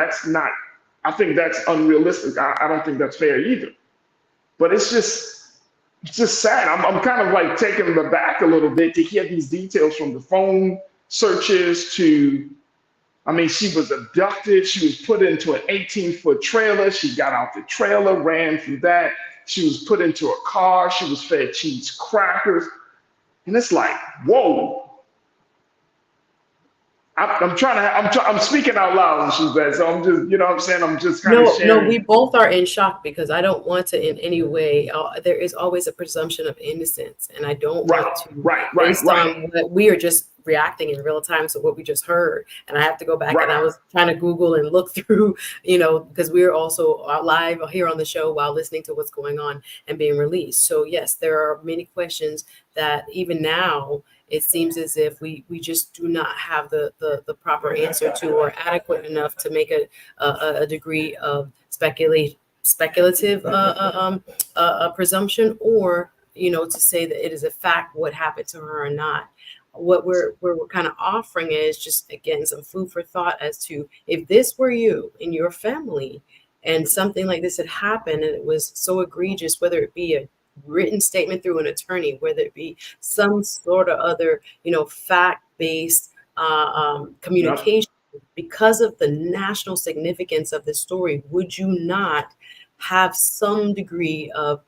I think that's unrealistic. I don't think that's fair either. But it's just sad. I'm kind of like taken aback a little bit to hear these details from the phone searches to, she was abducted. She was put into an 18-foot trailer. She got out the trailer, ran through that. She was put into a car. She was fed cheese crackers. And it's like, whoa. I'm speaking out loud, so I'm just, I'm just kind of sharing. No, we both are in shock because I don't want to in any way, there is always a presumption of innocence. And I don't want to, based on what we are just reacting in real time. So what we just heard, and I have to go back and I was trying to Google and look through, because we're also live here on the show while listening to what's going on and being released. So yes, there are many questions that even now, it seems as if we just do not have the proper answer to or adequate enough to make a degree of speculative presumption or, to say that it is a fact what happened to her or not. What we're kind of offering is just, again, some food for thought as to if this were you and your family and something like this had happened and it was so egregious, whether it be a written statement through an attorney, whether it be some sort of other, fact-based communication, because of the national significance of this story, would you not have some degree of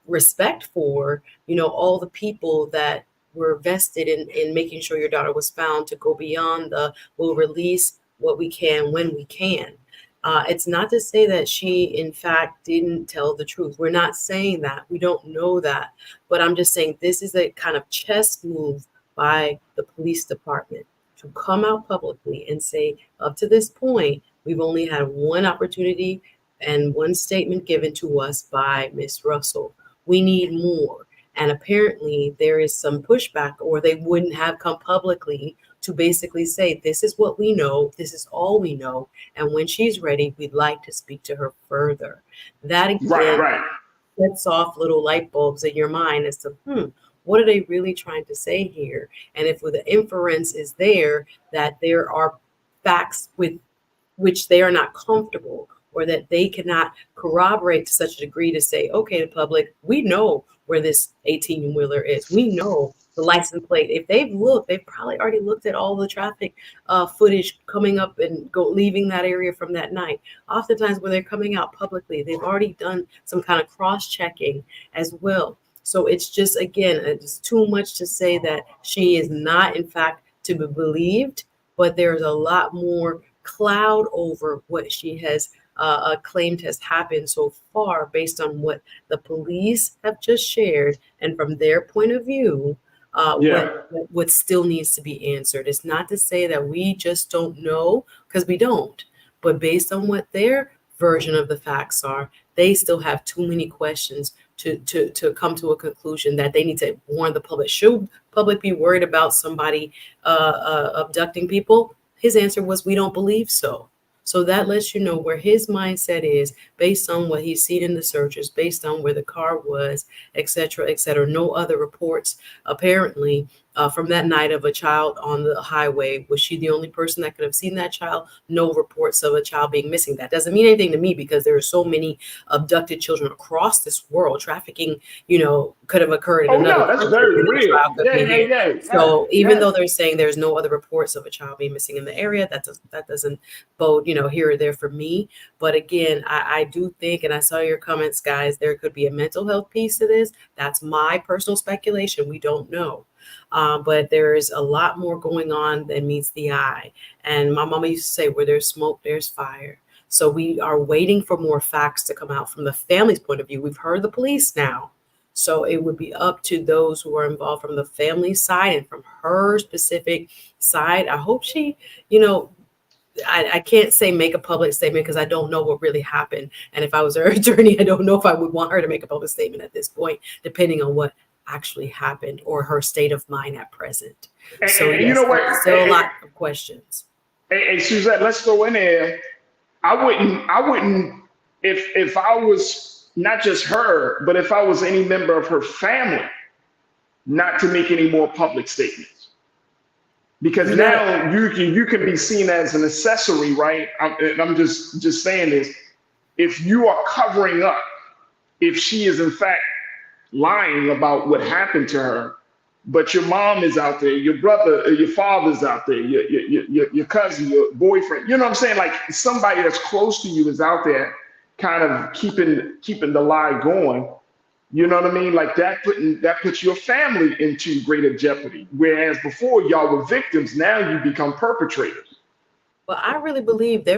respect for, all the people that were vested in making sure your daughter was found, to go beyond we'll release what we can when we can? It's not to say that she, in fact, didn't tell the truth. We're not saying that. We don't know that. But I'm just saying this is a kind of chess move by the police department to come out publicly and say, up to this point, we've only had one opportunity and one statement given to us by Ms. Russell. We need more. And apparently there is some pushback, or they wouldn't have come publicly to basically say, this is what we know, this is all we know, and when she's ready, we'd like to speak to her further. That again sets off little light bulbs in your mind as to, what are they really trying to say here? And if the inference is there that there are facts with which they are not comfortable, or that they cannot corroborate to such a degree to say, okay, the public, we know where this 18-wheeler is. We know the license plate. If they've looked, they've probably already looked at all the traffic footage coming up and leaving that area from that night. Oftentimes when they're coming out publicly, they've already done some kind of cross-checking as well. So it's just, again, it's too much to say that she is not, in fact, to be believed, but there's a lot more cloud over what she has claimed has happened so far based on what the police have just shared, and from their point of view, what still needs to be answered. It's not to say that we just don't know, because we don't, but based on what their version of the facts are, they still have too many questions to come to a conclusion that they need to warn the public. Should public be worried about somebody abducting people? His answer was, we don't believe so. So that lets you know where his mindset is based on what he's seen in the searches, based on where the car was, et cetera, et cetera. No other reports apparently from that night of a child on the highway. Was she the only person that could have seen that child? No reports of a child being missing. That doesn't mean anything to me because there are so many abducted children across this world. Trafficking, could have occurred in another that's country, very and a real. child could be here. Yeah. So even though they're saying there's no other reports of a child being missing in the area, that doesn't bode, here or there for me. But again, I do think, and I saw your comments, guys, there could be a mental health piece to this. That's my personal speculation. We don't know. But there is a lot more going on than meets the eye. And my mama used to say, where there's smoke, there's fire. So we are waiting for more facts to come out from the family's point of view. We've heard the police now. So it would be up to those who are involved from the family side and from her specific side. I hope she, I can't say make a public statement because I don't know what really happened. And if I was her attorney, I don't know if I would want her to make a public statement at this point, depending on what actually happened or her state of mind at present. So yes, you know what? Still a lot of questions. Hey, Suzette, let's go in there. I wouldn't, if I was not just her, but if I was any member of her family, not to make any more public statements. Because now you can be seen as an accessory, right? I'm just saying this. If you are covering up, if she is in fact lying about what happened to her, but your mom is out there, your brother, your father's out there, your cousin, your boyfriend, you know what I'm saying? Like somebody that's close to you is out there kind of keeping the lie going. You know what I mean? Like that puts your family into greater jeopardy. Whereas before y'all were victims, now you become perpetrators. Well, I really believe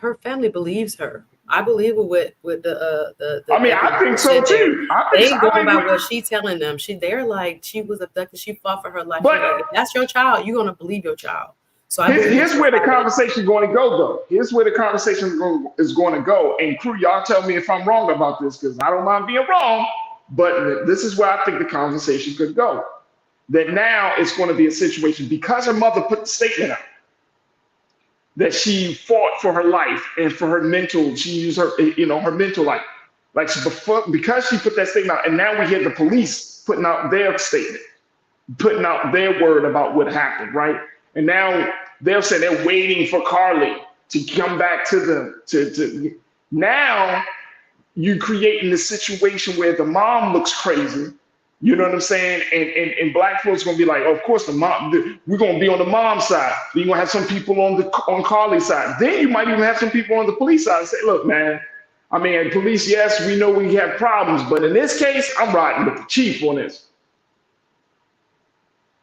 her family believes her. I believe with the I think so too. They ain't going by what she's telling them. They're like, she was abducted. She fought for her life. But like, if that's your child, you're gonna believe your child. So here's where the conversation is going to go, though. Here's where the conversation is going to go. And crew, y'all tell me if I'm wrong about this, because I don't mind being wrong. But this is where I think the conversation could go. That now it's going to be a situation because her mother put the statement out that she fought for her life and for her mental. She used her, her mental life. Like because she put that statement out, and now we hear the police putting out their statement, putting out their word about what happened, right? And now they're saying they're waiting for Carlee to come back to them. To now you creating this situation where the mom looks crazy. You know what I'm saying? And black folks gonna be like, oh, of course the mom. We're gonna be on the mom's side. Then you're gonna have some people on Carlee's side. Then you might even have some people on the police side and say, look, man. I mean, police, yes, we know we have problems, but in this case, I'm riding with the chief on this.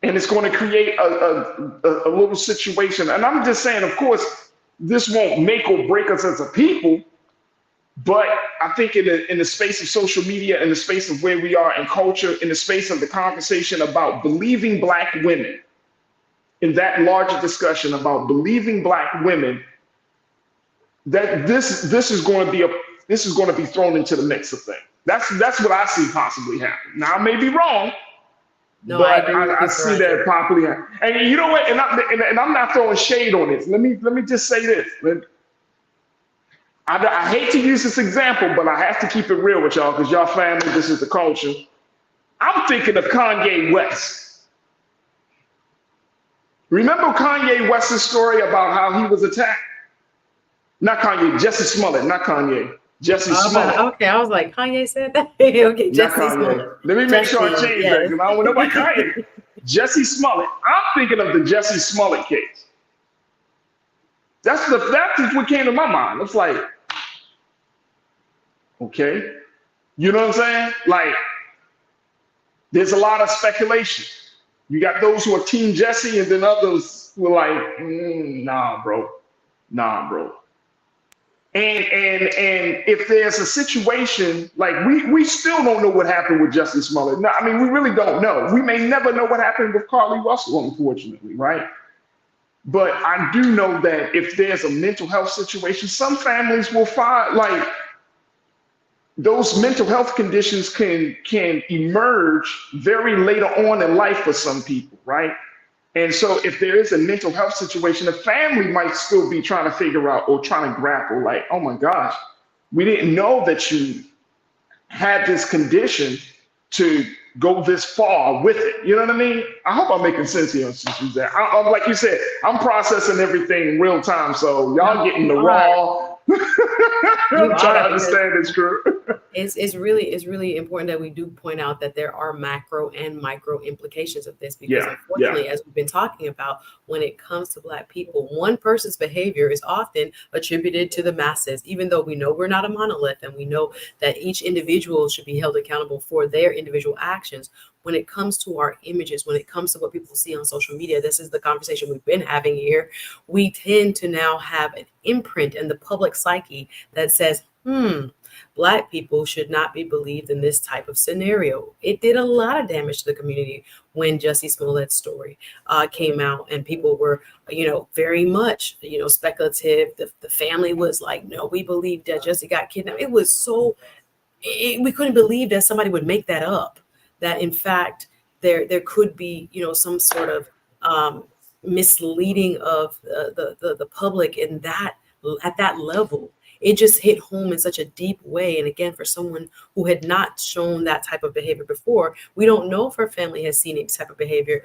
And it's going to create a little situation. And I'm just saying, of course, this won't make or break us as a people. But I think in the space of social media, in the space of where we are in culture, in the space of the conversation about believing black women, in that larger discussion about believing black women, that this is going to be thrown into the mix of things. That's what I see possibly happen. Now I may be wrong. No, but I see that properly. And you know what? And I'm not throwing shade on this. Let me just say this. I hate to use this example, but I have to keep it real with y'all because y'all family, this is the culture. I'm thinking of Kanye West. Remember Kanye West's story about how he was attacked? Not Kanye, Jesse Smollett, not Kanye. Jesse Smollett. Okay, I was like, Kanye said that? Okay, Jesse Smollett. Let me make sure I change that because I don't want nobody Kanye. Jesse Smollett. I'm thinking of the Jesse Smollett case. That's what came to my mind. It's like, okay. You know what I'm saying? Like, there's a lot of speculation. You got those who are Team Jesse and then others who are like, nah, bro. And if there's a situation, like we still don't know what happened with Jesse Smollett. No, I mean, we really don't know. We may never know what happened with Carlee Russell, unfortunately, right? But I do know that if there's a mental health situation, some families will find, like, those mental health conditions can emerge very later on in life for some people, right? And so if there is a mental health situation, the family might still be trying to figure out or trying to grapple, like, oh my gosh, we didn't know that you had this condition to go this far with it. You know what I mean? I hope I'm making sense here, Suzanne. I'm like you said, I'm processing everything in real time, so y'all getting the raw. I'm trying to understand this, crew. It's really important that we do point out that there are macro and micro implications of this, because unfortunately, as we've been talking about, when it comes to Black people, one person's behavior is often attributed to the masses, even though we know we're not a monolith and we know that each individual should be held accountable for their individual actions. When it comes to our images, when it comes to what people see on social media, this is the conversation we've been having here. We tend to now have an imprint in the public psyche that says, Black people should not be believed in this type of scenario. It did a lot of damage to the community when Jussie Smollett's story came out, and people were, very much, speculative. The family was like, no, we believe that Jussie got kidnapped. It was we couldn't believe that somebody would make that up, that in fact, there could be, some sort of misleading of the public in that, at that level. It just hit home in such a deep way. And again, for someone who had not shown that type of behavior before, we don't know if her family has seen any type of behavior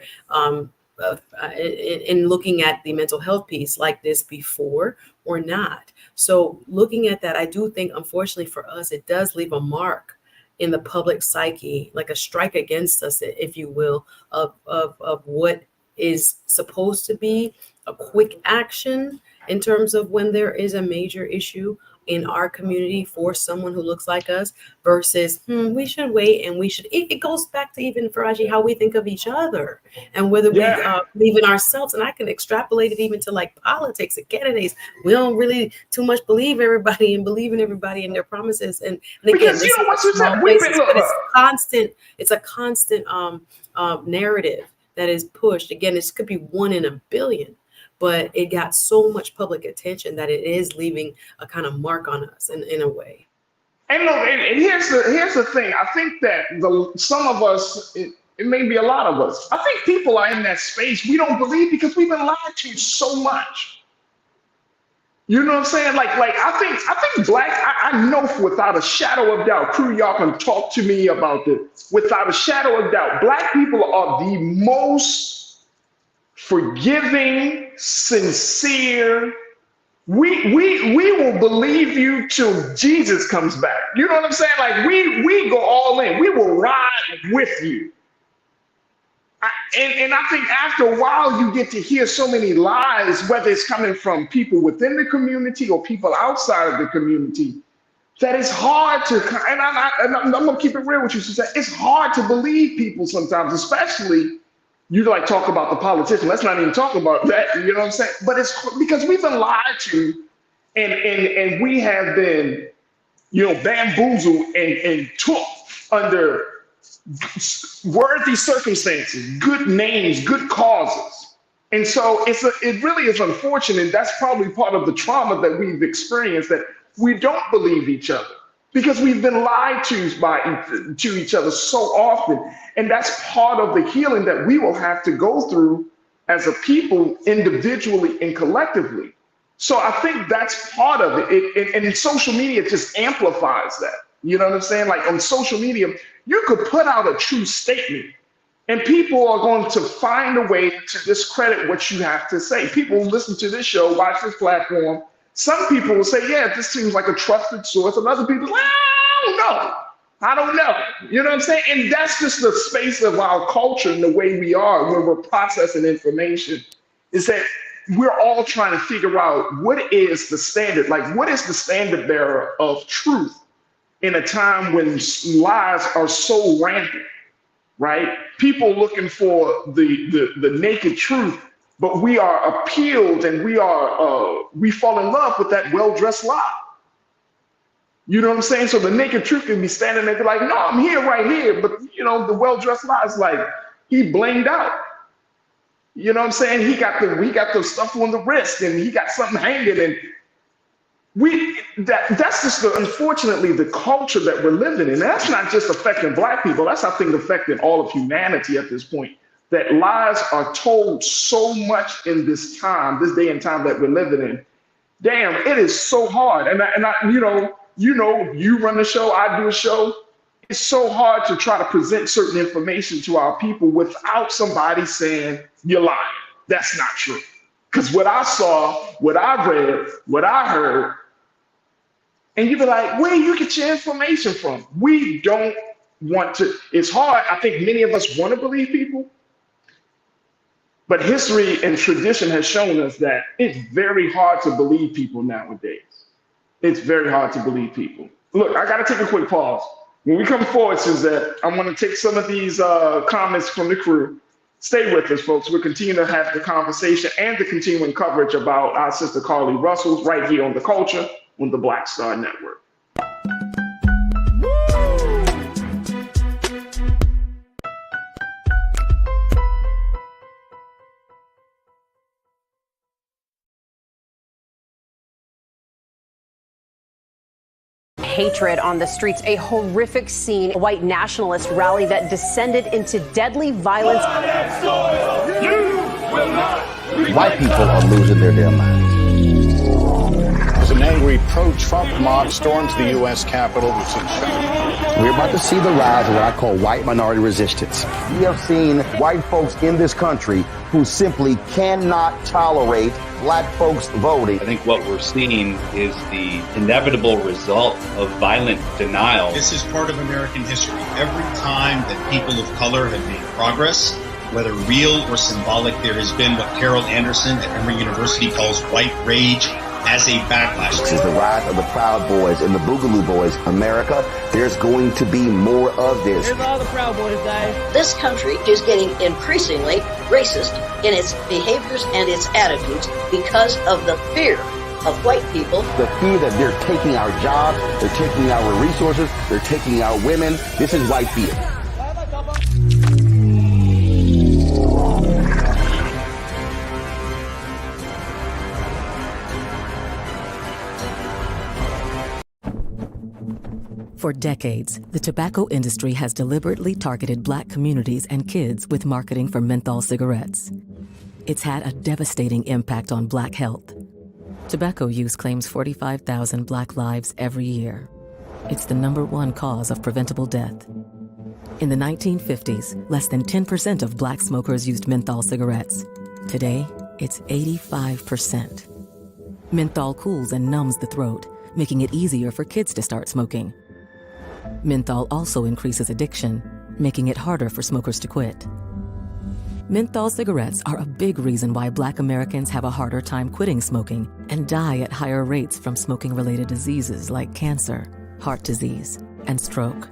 in looking at the mental health piece like this before or not. So looking at that, I do think, unfortunately for us, it does leave a mark in the public psyche, like a strike against us, if you will, of what is supposed to be a quick action in terms of when there is a major issue in our community for someone who looks like us, versus we should wait and we should. It goes back to even, Farajii, how we think of each other and whether we believe in ourselves. And I can extrapolate it even to like politics and candidates. We don't really too much believe everybody and believe in everybody and their promises. And again, because you know what you said, it's a constant narrative that is pushed. Again, this could be 1 in a billion. But it got so much public attention that it is leaving a kind of mark on us in a way. And look, and here's the thing. I think that some of us, it may be a lot of us, I think people are in that space we don't believe because we've been lied to so much. You know what I'm saying? Like I think Black, I know without a shadow of doubt, crew, y'all can talk to me about this. Without a shadow of doubt, Black people are the most forgiving, sincere. We will believe you till Jesus comes back. You know what I'm saying? Like we go all in. We will ride with you. And I think after a while you get to hear so many lies, whether it's coming from people within the community or people outside of the community, that it's hard to. And I'm gonna keep it real with you, Suzanne. It's hard to believe people sometimes, especially. You like talk about the politician. Let's not even talk about that. You know what I'm saying? But it's because we've been lied to, and we have been, bamboozled and took under worthy circumstances, good names, good causes. And so it really is unfortunate. That's probably part of the trauma that we've experienced, that we don't believe each other because we've been lied to each other so often. And that's part of the healing that we will have to go through as a people, individually and collectively. So I think that's part of it. And social media just amplifies that. You know what I'm saying? Like on social media, you could put out a true statement and people are going to find a way to discredit what you have to say. People listen to this show, watch this platform. Some people will say, yeah, this seems like a trusted source. And other people, I don't know. You know what I'm saying? And that's just the space of our culture and the way we are when we're processing information, is that we're all trying to figure out what is the standard, like what is the standard bearer of truth in a time when lies are so rampant, right? People looking for the naked truth, but we are appealed and we fall in love with that well-dressed lie. You know what I'm saying? So the naked truth can be standing there like, no, I'm here, right here. But, the well-dressed lie is like, he blinged out. You know what I'm saying? He got the stuff on the wrist and he got something hanging. And That's just unfortunately the culture that we're living in. That's not just affecting Black people. That's, I think, affecting all of humanity at this point. That lies are told so much in this time, this day and time that we're living in. Damn, it is so hard. And I, you run the show, I do a show. It's so hard to try to present certain information to our people without somebody saying, you're lying. That's not true. Because what I saw, what I read, what I heard, and you be like, where you get your information from? We don't want to. It's hard. I think many of us want to believe people, but history and tradition has shown us that it's very hard to believe people nowadays. It's very hard to believe people. Look, I got to take a quick pause. When we come forward, Suzette, I want to take some of these comments from the crew. Stay with us, folks. We'll continue to have the conversation and the continuing coverage about our sister Carlee Russell right here on The Culture on the Black Star Network. Hatred on the streets, a horrific scene, a white nationalist rally that descended into deadly violence. White people are losing their damn minds. As an angry pro-Trump mob storms the U.S. Capitol, we've seen We're about to see the rise of what I call white minority resistance. We have seen white folks in this country who simply cannot tolerate Black folks voting. I think what we're seeing is the inevitable result of violent denial. This is part of American history. Every time that people of color have made progress, whether real or symbolic, there has been what Carol Anderson at Emory University calls white rage as a backlash. This is the rise of the Proud Boys and the Boogaloo Boys. America, there's going to be more of this. Here's all the Proud Boys, guys. This country is getting increasingly racist in its behaviors and its attitudes because of the fear of white people. The fear that they're taking our jobs, they're taking our resources, they're taking our women. This is white fear. For decades, the tobacco industry has deliberately targeted Black communities and kids with marketing for menthol cigarettes. It's had a devastating impact on Black health. Tobacco use claims 45,000 Black lives every year. It's the #1 cause of preventable death. In the 1950s, less than 10% of Black smokers used menthol cigarettes. Today, it's 85%. Menthol cools and numbs the throat, making it easier for kids to start smoking. Menthol also increases addiction, making it harder for smokers to quit. Menthol cigarettes are a big reason why Black Americans have a harder time quitting smoking and die at higher rates from smoking-related diseases like cancer, heart disease, and stroke.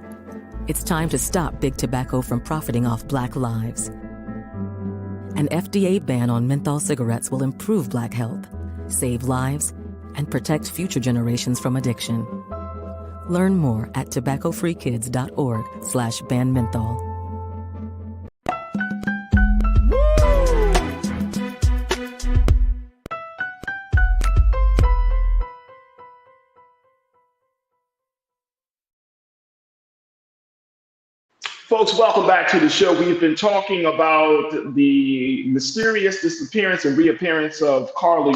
It's time to stop Big Tobacco from profiting off Black lives. An FDA ban on menthol cigarettes will improve Black health, save lives, and protect future generations from addiction. Learn more at tobaccofreekids.org/ban menthol. Folks, welcome back to the show. We've been talking about the mysterious disappearance and reappearance of Carlee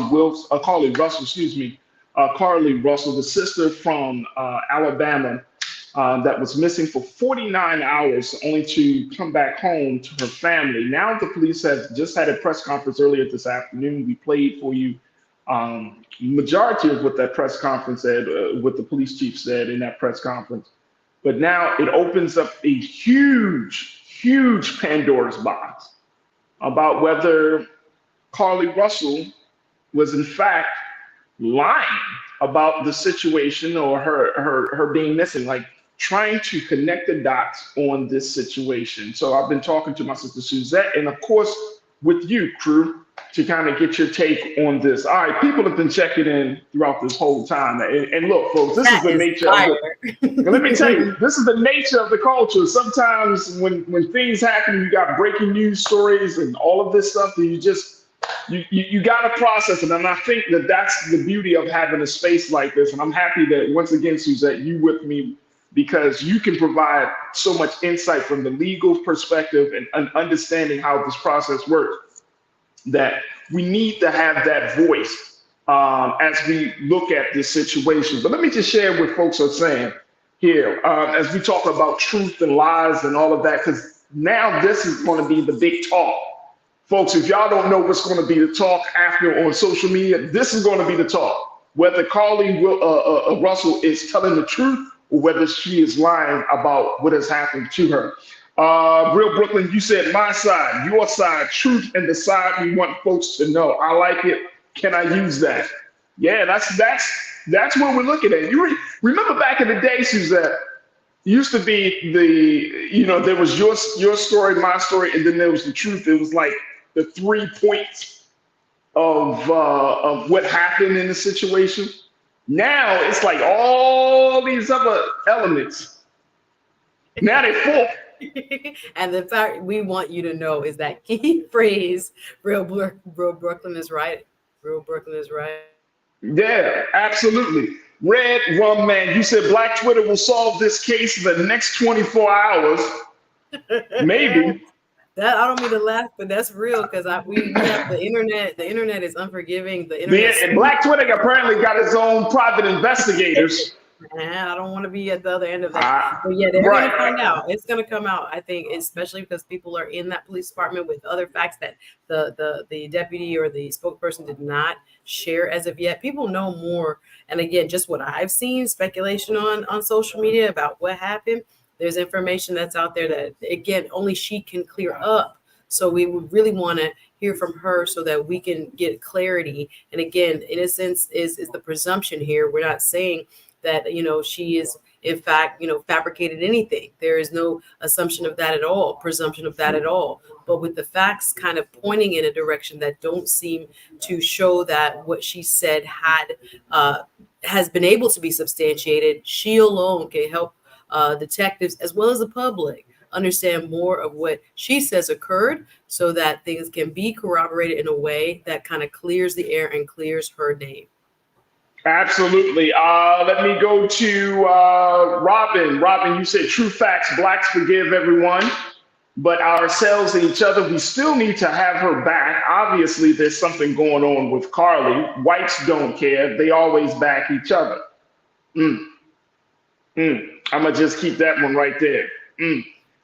Russell, the sister from Alabama that was missing for 49 hours, only to come back home to her family. Now the police have just had a press conference earlier this afternoon. We played for you majority of what that press conference said, what the police chief said in that press conference. But now it opens up a huge, huge Pandora's box about whether Carlee Russell was in fact lying about the situation or her being missing, like trying to connect the dots on this situation. So I've been talking to my sister Suzette, and of course with you, crew, to kind of get your take on this. All right, people have been checking in throughout this whole time. And look, folks, this is the nature of it. Let me tell you, this is the nature of the culture. Sometimes when things happen, you got breaking news stories and all of this stuff, and you just you got to process it. And I think that that's the beauty of having a space like this. And I'm happy that, once again, Suzette, you with me, because you can provide so much insight from the legal perspective and understanding how this process works, that we need to have that voice as we look at this situation. But let me just share what folks are saying here as we talk about truth and lies and all of that, because now this is going to be the big talk. Folks, if y'all don't know what's going to be the talk after on social media, this is going to be the talk. Whether Carlee Russell is telling the truth or whether she is lying about what has happened to her. Real Brooklyn, you said my side, your side, truth, and the side we want folks to know. I like it. Can I use that? Yeah, that's what we're looking at. You remember back in the day, Suzette, used to be there was your story, my story, and then there was the truth. It was like the 3 points of what happened in the situation. Now it's like all these other elements. Now they're full. And the fact we want you to know is that key phrase, real Brooklyn is right. Real Brooklyn is right. Yeah, absolutely. Red Rum Man, you said Black Twitter will solve this case in the next 24 hours. Maybe. That I don't mean to laugh, but that's real, because we have the internet. The internet is unforgiving. The internet. And Black Twitter apparently got its own private investigators. And I don't want to be at the other end of that. But yeah, they're going to find out. It's going to come out, I think, especially because people are in that police department with other facts that the deputy or the spokesperson did not share as of yet. People know more. And again, just what I've seen, speculation on social media about what happened. There's information that's out there that, again, only she can clear up. So we would really want to hear from her so that we can get clarity. And again, innocence is the presumption here. We're not saying that, she is, in fact, fabricated anything. There is no assumption of that at all, presumption of that at all. But with the facts kind of pointing in a direction that don't seem to show that what she said has been able to be substantiated, she alone can help detectives as well as the public understand more of what she says occurred, so that things can be corroborated in a way that kind of clears the air and clears her name. Absolutely. Let me go to Robin. Robin, you said true facts, Blacks forgive everyone, but ourselves and each other, we still need to have her back. Obviously, there's something going on with Carlee. Whites don't care. They always back each other. I'm going to just keep that one right there.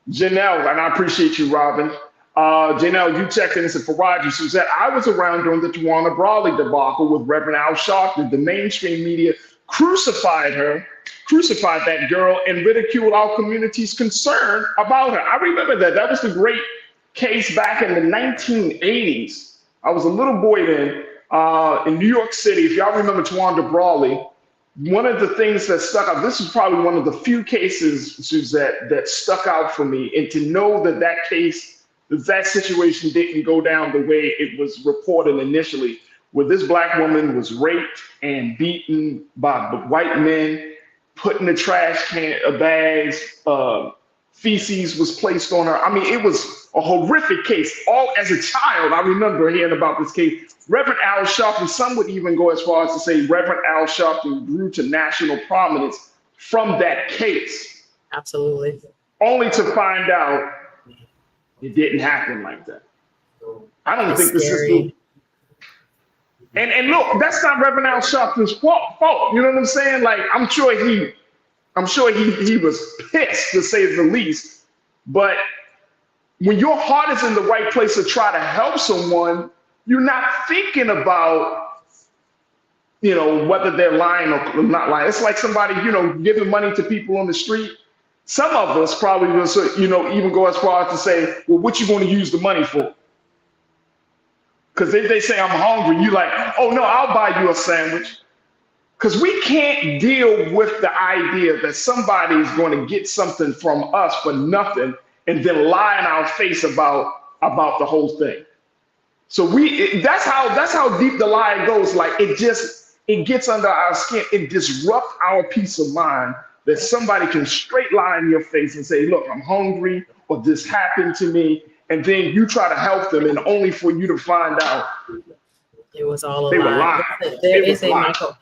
Janelle, and I appreciate you, Robin. Janelle, you checked in and said, Farajii, Suzette, I was around during the Tawana Brawley debacle with Reverend Al Sharpton. The mainstream media crucified that girl, and ridiculed our community's concern about her. I remember that. That was the great case back in the 1980s. I was a little boy then in New York City. If y'all remember Tawana Brawley, one of the things that stuck out, this is probably one of the few cases, Suzette, that stuck out for me. And to know that situation didn't go down the way it was reported initially, where this Black woman was raped and beaten by white men, put in the trash can bags, feces was placed on her. I mean, it was a horrific case. All as a child, I remember hearing about this case. Reverend Al Sharpton, some would even go as far as to say Reverend Al Sharpton grew to national prominence from that case. Absolutely. Only to find out it didn't happen like that. I don't think this is and look, that's not Reverend Al Sharpton's fault. You know what I'm saying? Like, I'm sure he was pissed, to say the least. But when your heart is in the right place to try to help someone, you're not thinking about, whether they're lying or not lying. It's like somebody, giving money to people on the street. Some of us probably will, even go as far as to say, well, what you going to use the money for? Because if they say I'm hungry, you're like, oh no, I'll buy you a sandwich. Because we can't deal with the idea that somebody is going to get something from us for nothing and then lie in our face about the whole thing. So that's how deep the lie goes. Like, it gets under our skin. It disrupts our peace of mind that somebody can straight lie in your face and say, look, I'm hungry, or this happened to me. and then you try to help them, and only for you to find out it was all a they were lie. lying. There is a Michael.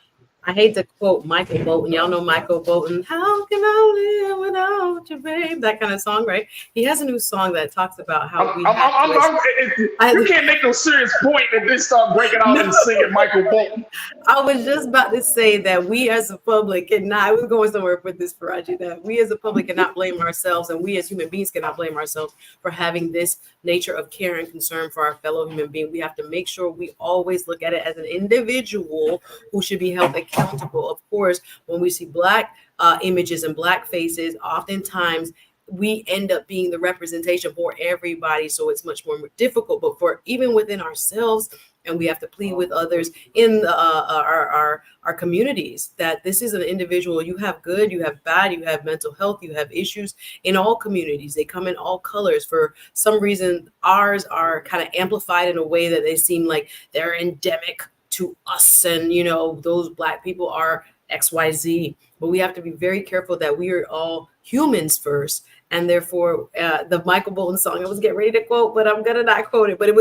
I hate to quote Michael Bolton. Y'all know Michael Bolton. How can I live without you, babe? That kind of song, right? He has a new song that talks about how you can't make no serious point and then start breaking out and singing Michael Bolton. I was just about to say that we as a public cannot, I was going somewhere with this, Farajii, that we as a public cannot blame ourselves, and we as human beings cannot blame ourselves for having this nature of care and concern for our fellow human being. We have to make sure we always look at it as an individual who should be held accountable. Of course, when we see Black images and Black faces, oftentimes we end up being the representation for everybody, so it's much more difficult. But for even within ourselves, and we have to plead with others in our communities that this is an individual. You have good, you have bad, you have mental health, you have issues in all communities. They come in all colors. For some reason, ours are kind of amplified in a way that they seem like they're endemic to us, and you know, those Black people are XYZ. But we have to be very careful that we are all humans first. And therefore, the Michael Bolton song, I was getting ready to quote, but I'm gonna not quote it. But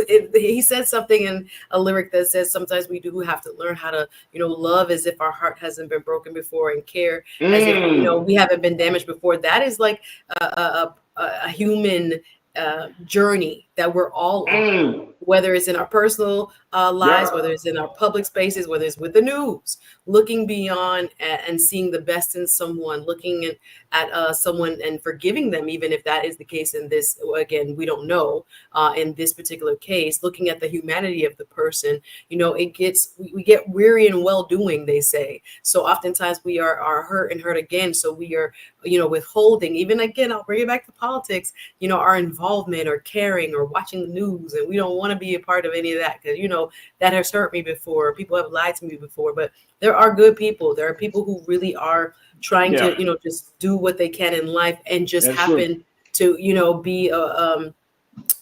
he said something in a lyric that says, sometimes we do have to learn how to, you know, love as if our heart hasn't been broken before, and care as if, you know, we haven't been damaged before. That is like a human journey that we're all on, whether it's in our personal lives, whether it's in our public spaces, whether it's with the news, looking beyond and seeing the best in someone, looking at someone and forgiving them, even if that is the case in this, again, we don't know, in this particular case, looking at the humanity of the person. You know, we get weary in well-doing, they say. So oftentimes we are hurt and hurt again. So we are, you know, withholding, even again, I'll bring it back to politics, you know, our involvement or caring or watching the news, and we don't want to be a part of any of that, because, you know, that has hurt me before. People have lied to me before, but there are good people. There are people who really are trying to, you know, just do what they can in life, and just happen to, you know, be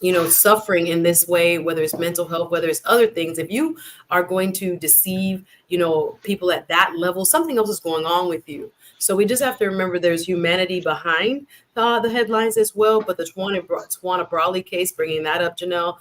you know, suffering in this way, whether it's mental health, whether it's other things. If you are going to deceive, you know, people at that level, something else is going on with you. So we just have to remember there's humanity behind the headlines as well. But the Tawana Brawley case, bringing that up, Janelle,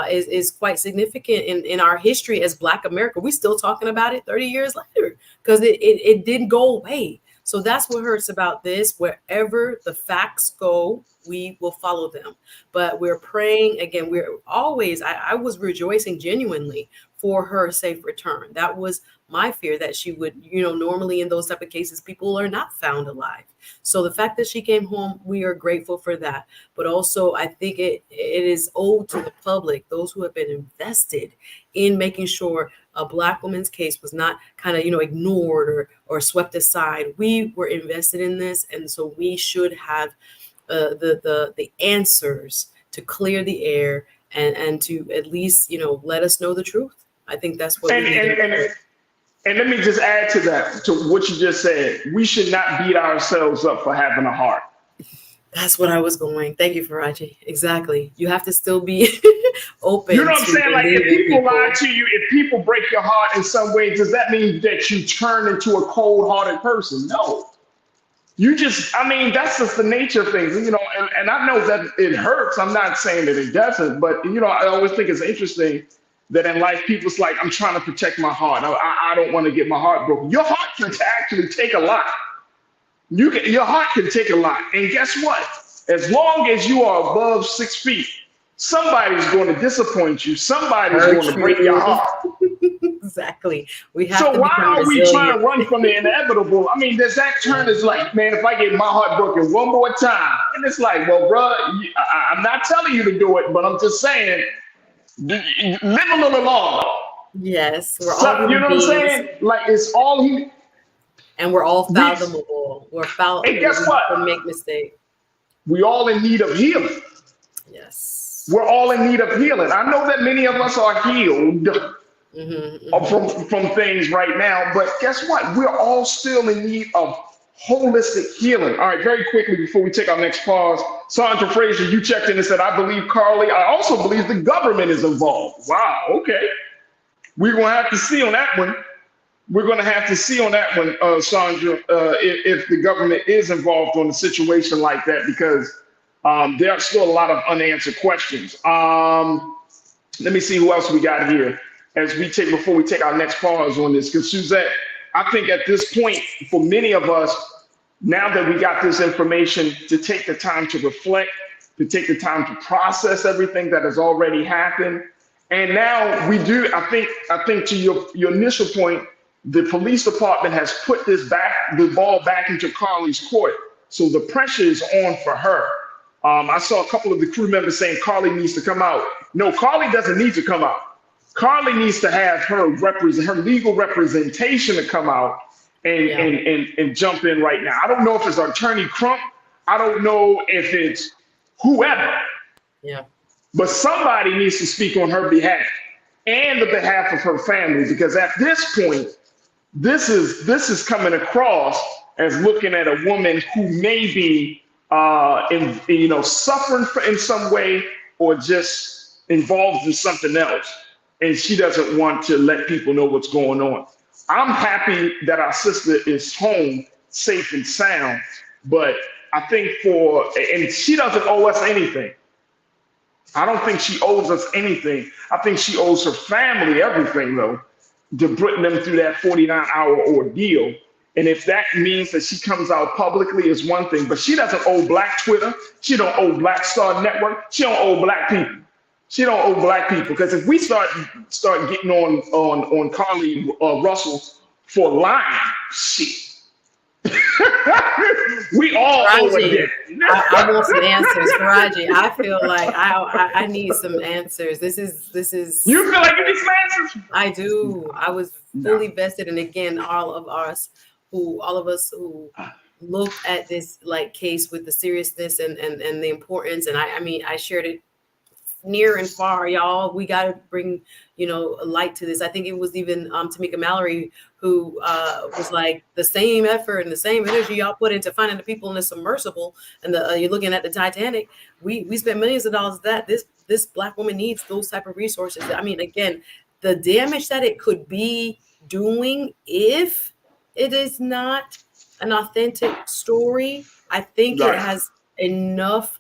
is quite significant in our history as Black America. We're still talking about it 30 years later because it didn't go away. So that's what hurts about this. Wherever the facts go, we will follow them. But we're praying, again, we're always, I was rejoicing genuinely for her safe return. That was my fear, that she would, you know, normally in those type of cases, people are not found alive. So the fact that she came home, we are grateful for that. But also, I think it is owed to the public, those who have been invested in making sure a Black woman's case was not kind of, you know, ignored or swept aside. We were invested in this, and so we should have the answers to clear the air and to at least, you know, let us know the truth. I think that's what we need. And let me just add to that, to what you just said. We should not beat ourselves up for having a heart. That's what I was going. Thank you, Farajii. Exactly. You have to still be open. You know what I'm saying? Like, if people lie to you, if people break your heart in some way, does that mean that you turn into a cold-hearted person? No. You just, I mean, that's just the nature of things, you know, and I know that it hurts. I'm not saying that it doesn't, but, you know, I always think it's interesting that in life, people's like, I'm trying to protect my heart. I don't want to get my heart broken. Your heart can actually take a lot. Your heart can take a lot. And guess what? As long as you are above 6 feet, somebody's going to disappoint you. Somebody's going to break your heart. Exactly. We have so to why are we trying to run from the inevitable? I mean, does that turn is like, man, if I get my heart broken one more time, and it's like, well, bro, I'm not telling you to do it, but I'm just saying, live a little longer. Yes, we're all you know what I'm saying? Like, it's all he. And we're all fathomable. We're fallible. And guess what? We make mistakes. We all in need of healing. Yes. We're all in need of healing. I know that many of us are healed from things right now, but guess what? We're all still in need of holistic healing. All right, very quickly before we take our next pause, Sandra Frazier, you checked in and said, I believe Carlee. I also believe the government is involved. Wow, okay. We're going to have to see on that one. We're going to have to see on that one, Sandra, if the government is involved on a situation like that, because There are still a lot of unanswered questions. Let me see who else we got here before we take our next pause on this. Because Suzette, I think at this point, for many of us, now that we got this information, to take the time to reflect, to take the time to process everything that has already happened. And now we do, I think to your initial point, the police department has put the ball back into Carlee's court. So the pressure is on for her. I saw a couple of the crew members saying Carlee needs to come out. No, Carlee doesn't need to come out. Carlee needs to have her legal representation to come out and jump in right now. I don't know if it's Attorney Crump. I don't know if it's whoever. Yeah. But somebody needs to speak on her behalf and the behalf of her family, because at this point, this is coming across as looking at a woman who may be suffering in some way or just involved in something else, and she doesn't want to let people know what's going on. I'm happy that our sister is home, safe and sound, but I think and she doesn't owe us anything. I don't think she owes us anything. I think she owes her family everything, though, to putting them through that 49-hour ordeal. And if that means that she comes out publicly is one thing, but she doesn't owe Black Twitter. She don't owe Black Star Network. She don't owe Black people. She don't owe Black people, because if we start getting on Carlee Russell for lying, shit. We all owe a debt. I want some answers, Farajii. I feel like I need some answers. This is. You feel like you need some answers? I do. I was fully vested, and again, all of us who look at this case with the seriousness and the importance, and I shared it near and far, y'all. We got to bring a light to this. I think it was even Tamika Mallory who was like, the same effort and the same energy y'all put into finding the people in the submersible and you're looking at the Titanic. We spent millions of dollars that this Black woman needs those type of resources. Again, the damage that it could be doing if it is not an authentic story, I think it has enough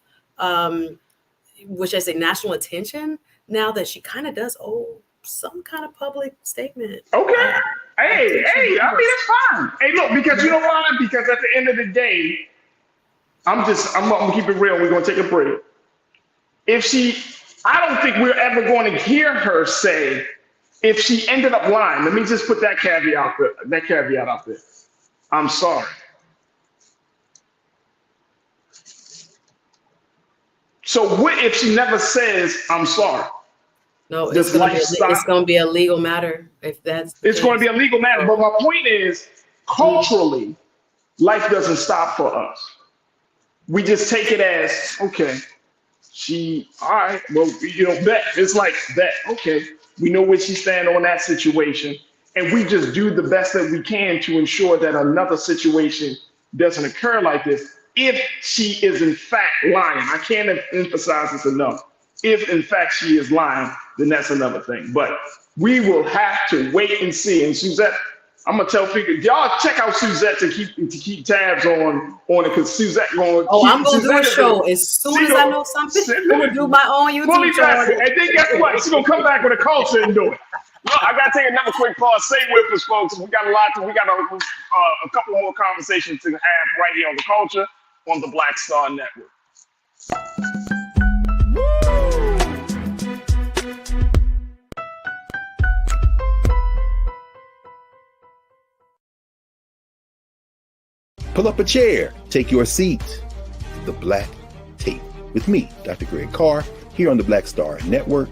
national attention now that she kind of does owe some kind of public statement. Okay. Hey, it's fine. Hey, look, because you know why? Because at the end of the day, I'm gonna keep it real. We're gonna take a break. I don't think we're ever going to hear her say, if she ended up lying, let me just put that caveat out there. I'm sorry. So what if she never says, I'm sorry? No, it's going to be a legal matter. If that's it's going to be a legal matter. But my point is, culturally, life doesn't stop for us. We just take it as, okay, all right, well, bet. It's like that. Okay, we know where she stands on that situation. And we just do the best that we can to ensure that another situation doesn't occur like this. If she is in fact lying, I can't emphasize this enough. If in fact she is lying, then that's another thing. But we will have to wait and see. And Suzette, I'm gonna tell people, y'all check out Suzette to keep tabs on it, because Suzette going. I'm gonna do a show as soon as I know something. I'm gonna do my own YouTube channel. And then guess what? She's gonna come back with a culture and do it. Look, I gotta take another quick pause. Stay with us, folks. We got a couple more conversations to have right here on the culture on the Black Star Network. Pull up a chair, take your seat. The Black Tape with me, Dr. Greg Carr, here on the Black Star Network.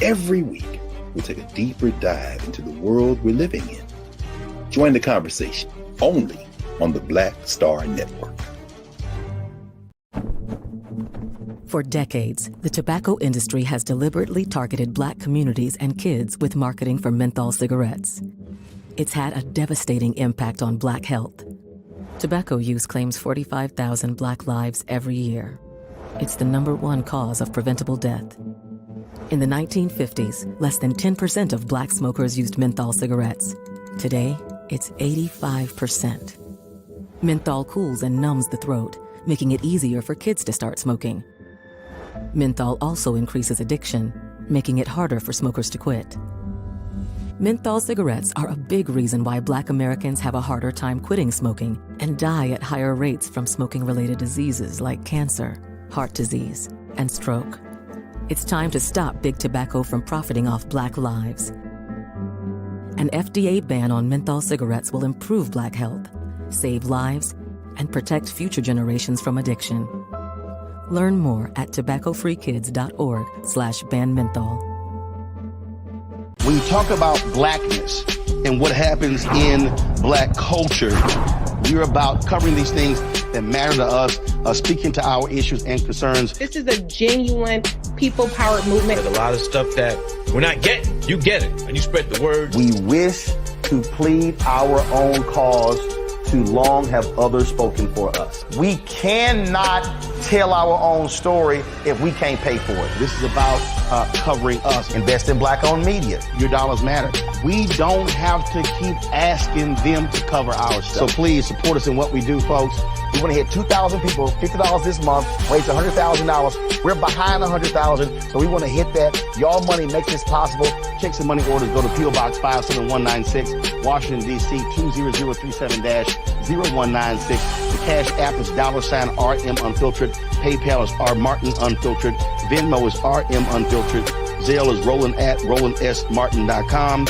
Every week, we'll take a deeper dive into the world we're living in. Join the conversation only on the Black Star Network. For decades, the tobacco industry has deliberately targeted Black communities and kids with marketing for menthol cigarettes. It's had a devastating impact on Black health. Tobacco use claims 45,000 Black lives every year. It's the #1 cause of preventable death. In the 1950s, less than 10% of Black smokers used menthol cigarettes. Today, it's 85%. Menthol cools and numbs the throat, making it easier for kids to start smoking. Menthol also increases addiction, making it harder for smokers to quit. Menthol cigarettes are a big reason why Black Americans have a harder time quitting smoking and die at higher rates from smoking-related diseases like cancer, heart disease, and stroke. It's time to stop Big Tobacco from profiting off Black lives. An FDA ban on menthol cigarettes will improve Black health, save lives, and protect future generations from addiction. Learn more at tobaccofreekids.org/ban menthol. When you talk about blackness and what happens in Black culture, we're about covering these things that matter to us, speaking to our issues and concerns. This is a genuine people-powered movement. There's a lot of stuff that we're not getting. You get it, and you spread the word. We wish to plead our own cause to long have others spoken for us. We cannot tell our own story if we can't pay for it. This is about covering us. Invest in Black-owned media. Your dollars matter. We don't have to keep asking them to cover our stuff. So please support us in what we do, folks. We want to hit 2,000 people, $50 this month, raise $100,000. We're behind 100,000, so we want to hit that. Y'all money makes this possible. Check some money orders. Go to P.O. Box 57196, Washington, D.C. 20037-0196. The Cash App is $RM Unfiltered. PayPal is R Martin Unfiltered. Venmo is RM Unfiltered. Zelle is Roland at RolandSMartin.com.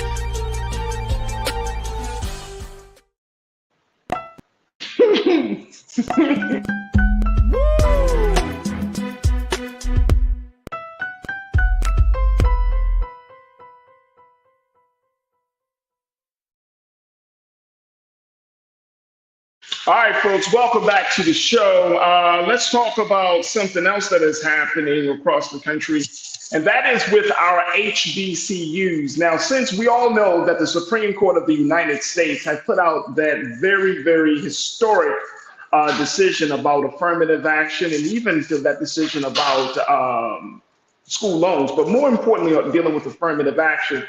All right, folks, welcome back to the show. Let's talk about something else that is happening across the country, and that is with our HBCUs. Now, since we all know that the Supreme Court of the United States has put out that very, very historic decision about affirmative action, and even to that decision about school loans, but more importantly, dealing with affirmative action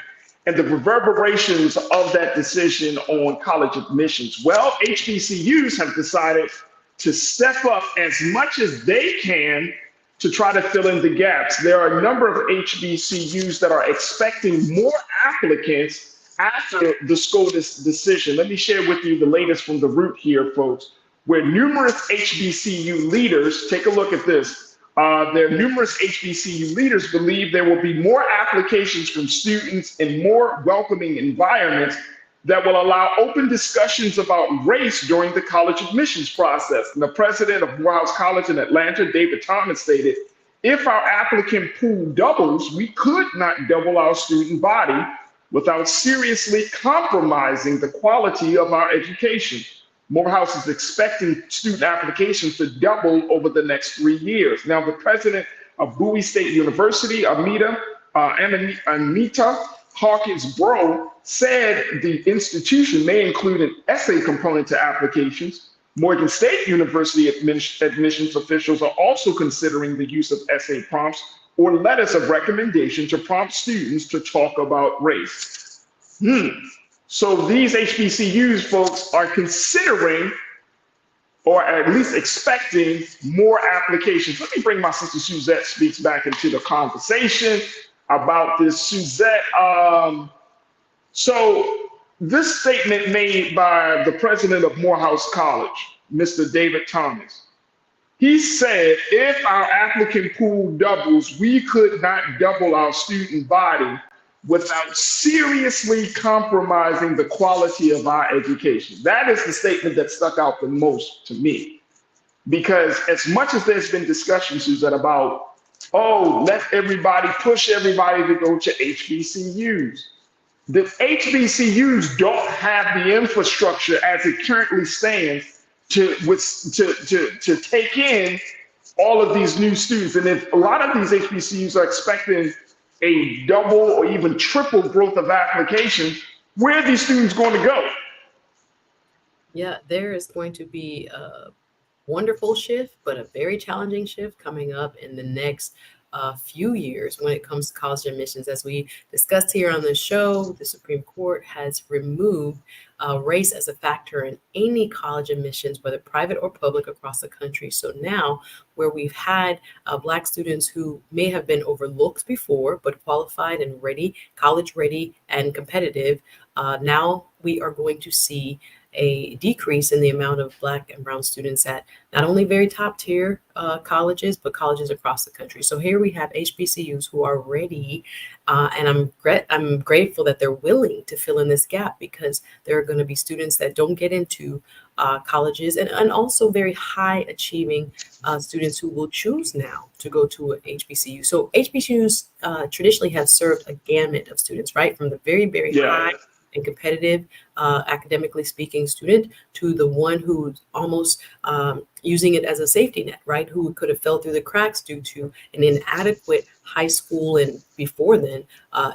and the reverberations of that decision on college admissions. Well, HBCUs have decided to step up as much as they can to try to fill in the gaps. There are a number of HBCUs that are expecting more applicants after the SCOTUS decision. Let me share with you the latest from The Root here, folks, where numerous HBCU leaders, take a look at this, numerous HBCU leaders believe there will be more applications from students in more welcoming environments that will allow open discussions about race during the college admissions process. And the president of Morehouse College in Atlanta, David Thomas, stated, if our applicant pool doubles, we could not double our student body without seriously compromising the quality of our education. Morehouse is expecting student applications to double over the next 3 years. Now, the president of Bowie State University, Anita Hawkins-Bro, said the institution may include an essay component to applications. Morgan State University admissions officials are also considering the use of essay prompts or letters of recommendation to prompt students to talk about race. So these HBCUs, folks, are considering or at least expecting more applications. Let me bring my sister Suzette Speaks back into the conversation about this. Suzette, so this statement made by the president of Morehouse College, Mr. David Thomas, he said, if our applicant pool doubles, we could not double our student body without seriously compromising the quality of our education. That is the statement that stuck out the most to me. Because as much as there's been discussion, Suzette, about, oh, let everybody, push everybody to go to HBCUs. The HBCUs don't have the infrastructure as it currently stands to take in all of these new students. And if a lot of these HBCUs are expecting a double or even triple growth of applications, where are these students going to go? Yeah, there is going to be a wonderful shift, but a very challenging shift coming up in the next few years when it comes to college admissions. As we discussed here on the show, the Supreme Court has removed race as a factor in any college admissions, whether private or public, across the country. So now, where we've had Black students who may have been overlooked before, but qualified and ready, college ready and competitive, now we are going to see a decrease in the amount of Black and brown students at not only very top tier colleges, but colleges across the country. So here we have HBCUs who are ready, and I'm grateful that they're willing to fill in this gap, because there are going to be students that don't get into colleges, and also very high achieving students who will choose now to go to an HBCU. So HBCUs traditionally have served a gamut of students, right? From the very, very high and competitive, academically speaking student to the one who's almost using it as a safety net, right? Who could have fell through the cracks due to an inadequate high school and before then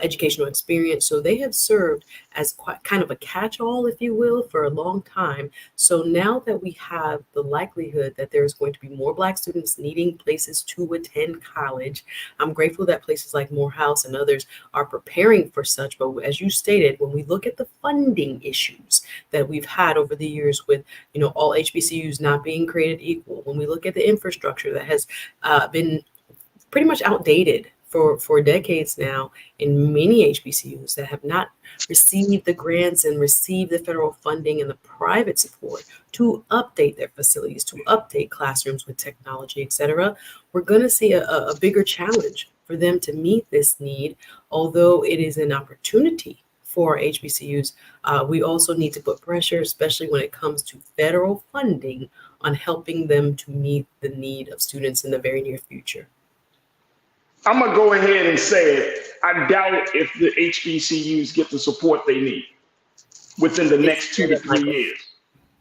educational experience. So they have served as quite kind of a catch-all, if you will, for a long time. So now that we have the likelihood that there's going to be more Black students needing places to attend college, I'm grateful that places like Morehouse and others are preparing for such. But as you stated, when we look at the funding issues that we've had over the years with, all HBCUs not being created equal, when we look at the infrastructure that has been pretty much outdated for decades now in many HBCUs that have not received the grants and received the federal funding and the private support to update their facilities, to update classrooms with technology, et cetera, we're going to see a bigger challenge for them to meet this need. Although it is an opportunity for HBCUs, we also need to put pressure, especially when it comes to federal funding, on helping them to meet the need of students in the very near future. I'm going to go ahead and say it. I doubt if the HBCUs get the support they need within the next 2 to 3 years.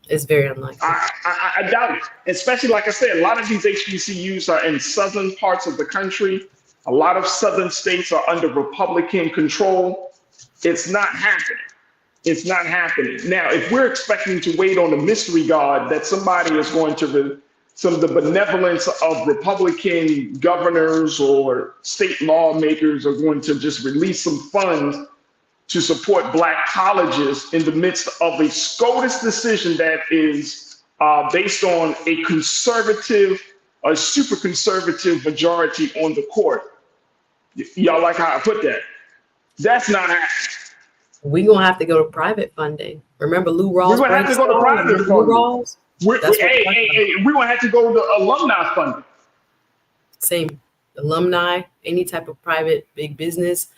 It's very unlikely. I doubt it. Especially, like I said, a lot of these HBCUs are in southern parts of the country. A lot of southern states are under Republican control. It's not happening. It's not happening. Now, if we're expecting to wait on the mystery God that somebody is going to some of the benevolence of Republican governors or state lawmakers are going to just release some funds to support Black colleges in the midst of a SCOTUS decision that is based on a conservative, a super conservative majority on the court. Y'all like how I put that? That's not happening. We're going to have to go to private funding. Remember Lou Rawls? We're going to have to go to private funding. We're going to have to go to alumni funding. Same. Alumni, any type of private big business,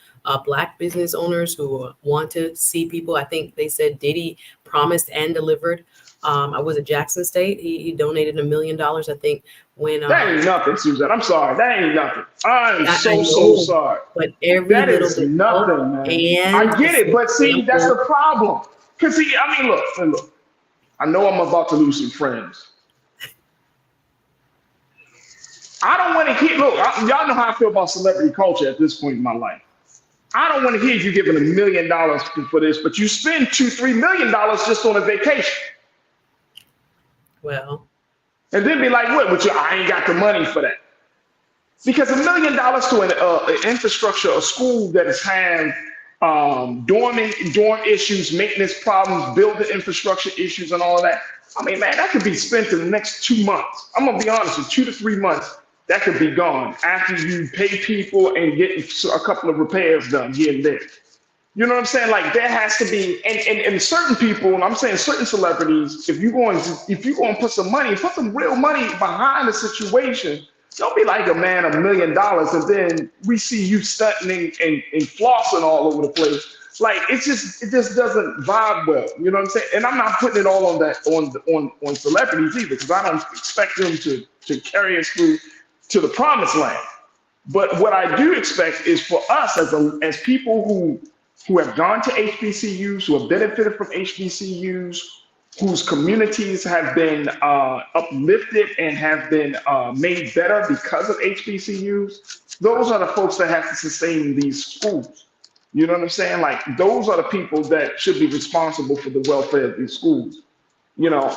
Black business owners who want to see people. I think they said Diddy promised and delivered. I was at Jackson State. He donated $1 million, I think, when that ain't nothing, Suzette. I'm sorry. That ain't nothing. I'm so sorry. But every that little is bit nothing, man. I get it, but see, that's the problem. Because look. I know I'm about to lose some friends. I don't want to hear, y'all know how I feel about celebrity culture at this point in my life. I don't want to hear you giving $1 million for this, but you spend $2-3 million just on a vacation. Well. And then be like, what? I ain't got the money for that. Because $1 million to an infrastructure, a school that has had dorm issues, maintenance problems, building infrastructure issues, and all of that. I mean, man, that could be spent in the next 2 months. I'm gonna be honest, in 2 to 3 months, that could be gone after you pay people and get a couple of repairs done here and there. You know what I'm saying? Like there has to be, and certain people, and I'm saying certain celebrities, if you're going to put some real money behind the situation. Don't be like, $1 million, and then we see you stunting and flossing all over the place. Like it just doesn't vibe well. You know what I'm saying? And I'm not putting it all on that on celebrities either, because I don't expect them to carry us through to the promised land. But what I do expect is for us as people who have gone to HBCUs, who have benefited from HBCUs, whose communities have been uplifted and have been made better because of HBCUs, those are the folks that have to sustain these schools. You know what I'm saying? Like those are the people that should be responsible for the welfare of these schools. you know,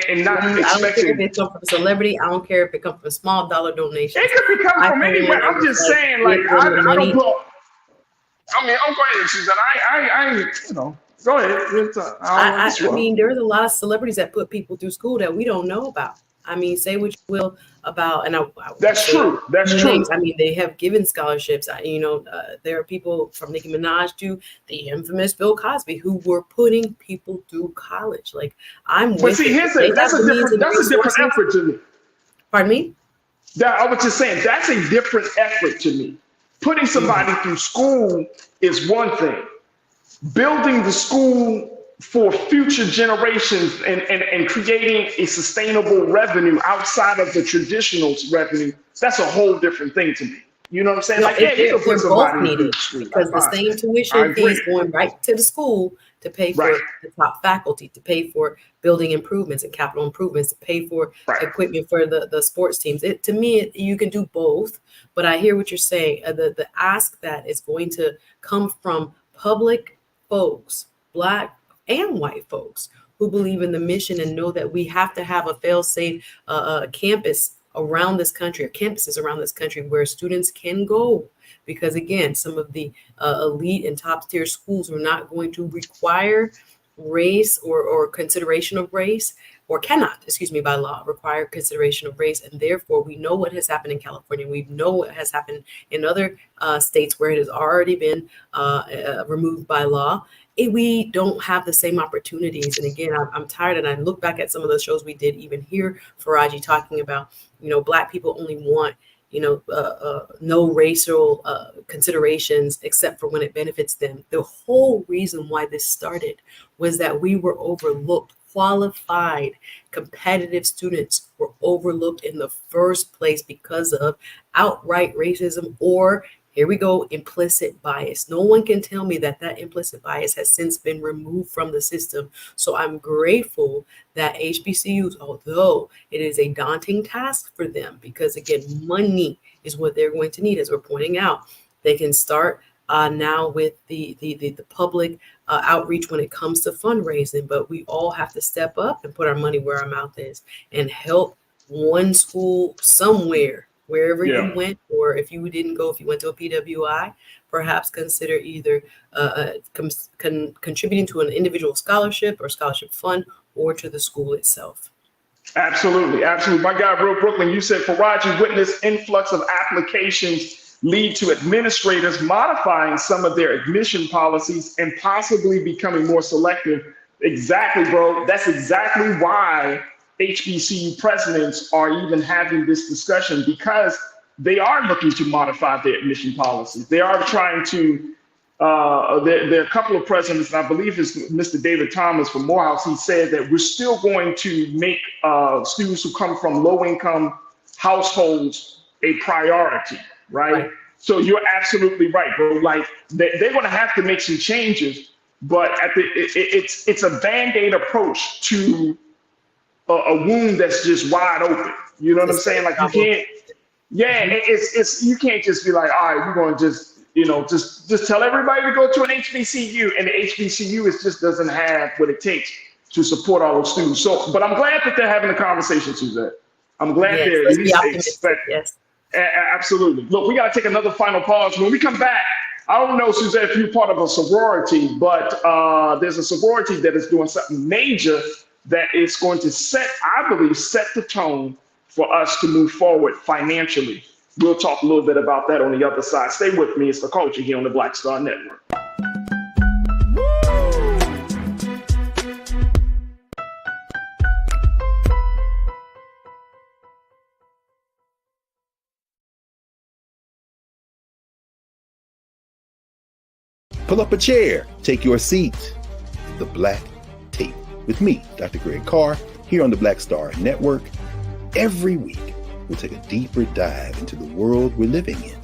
and not I don't care if expecting. it comes from a celebrity. I don't care if it comes from a small dollar donation. It could be coming from anywhere. I'm just saying, like, I don't go. I mean, I'm going, Susan. I you know, go ahead. I mean, there's a lot of celebrities that put people through school that we don't know about. I mean, say what you will about, and that's true. That's true. I mean, they have given scholarships. You know, there are people from Nicki Minaj to the infamous Bill Cosby who were putting people through college. Like, But see, that's a different effort to me. Pardon me? I was just saying that's a different effort to me. Putting somebody through school is one thing. Building the school for future generations and creating a sustainable revenue outside of the traditional revenue, that's a whole different thing to me. You know what I'm saying? No, like, yeah, you can put somebody needed because the same tuition fees going right to the school to pay for the top faculty, to pay for building improvements and capital improvements, to pay for equipment for the sports teams. To me, you can do both, but I hear what you're saying. The ask that is going to come from public folks, Black and white folks, who believe in the mission and know that we have to have a fail-safe campus around this country, or campuses around this country where students can go. Because again, some of the elite and top tier schools are not going to require race or consideration of race, or cannot, by law, require consideration of race. And therefore, we know what has happened in California. We know what has happened in other states where it has already been removed by law. We don't have the same opportunities. And again, I'm tired, and I look back at some of the shows we did, even here, Farajii talking about, Black people only want, no racial considerations except for when it benefits them. The whole reason why this started was that we were overlooked. Qualified, competitive students were overlooked in the first place because of outright racism, or here we go, implicit bias. No one can tell me that implicit bias has since been removed from the system. So I'm grateful that HBCUs, although it is a daunting task for them, because again, money is what they're going to need, as we're pointing out, they can start now with the public outreach when it comes to fundraising, but we all have to step up and put our money where our mouth is and help one school somewhere, wherever you went, or if you didn't go, if you went to a PWI, perhaps consider either contributing to an individual scholarship or scholarship fund, or to the school itself. Absolutely, absolutely. My guy, Real Brooklyn, you said Farajii witnessed influx of applications lead to administrators modifying some of their admission policies and possibly becoming more selective. Exactly, bro. That's exactly why HBCU presidents are even having this discussion, because they are looking to modify their admission policies. They are trying to, there are a couple of presidents, and I believe it's Mr. David Thomas from Morehouse. He said that we're still going to make students who come from low-income households a priority. Right. So you're absolutely right, bro. Like they're going to have to make some changes, but it's a Band-Aid approach to a wound that's just wide open. You know what I'm saying? Like you can't, you can't just be like, all right, we're going to just tell everybody to go to an HBCU, and the HBCU just doesn't have what it takes to support all those students. So, but I'm glad that they're having a conversation, Suzette. I'm glad they're at least expecting. Yes. Absolutely. Look, we got to take another final pause. When we come back, I don't know, Suzette, if you're part of a sorority, but there's a sorority that is doing something major that is going to I believe, set the tone for us to move forward financially. We'll talk a little bit about that on the other side. Stay with me. It's The Culture here on the Black Star Network. Pull up a chair, take your seat. The Black Tape with me, Dr. Greg Carr, here on the Black Star Network. Every week, we'll take a deeper dive into the world we're living in.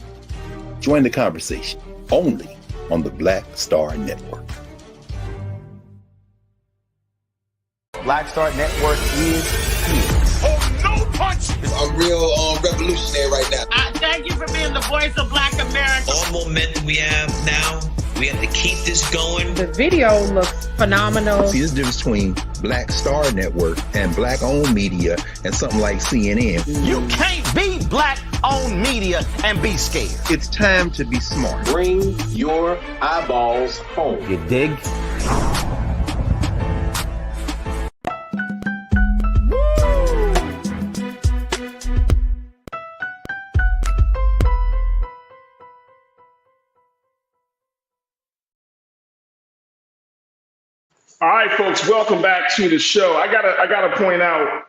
Join the conversation only on the Black Star Network. Black Star Network is here. Oh, no punch! I'm real revolutionary right now. Thank you for being the voice of Black America. All momentum we have now, We have to keep this going. The video looks phenomenal. See, there's a difference between Black Star Network and Black-owned media and something like CNN. You can't be Black-owned media and be scared. It's time to be smart. Bring your eyeballs home. You dig? All right, folks, welcome back to the show. I gotta point out,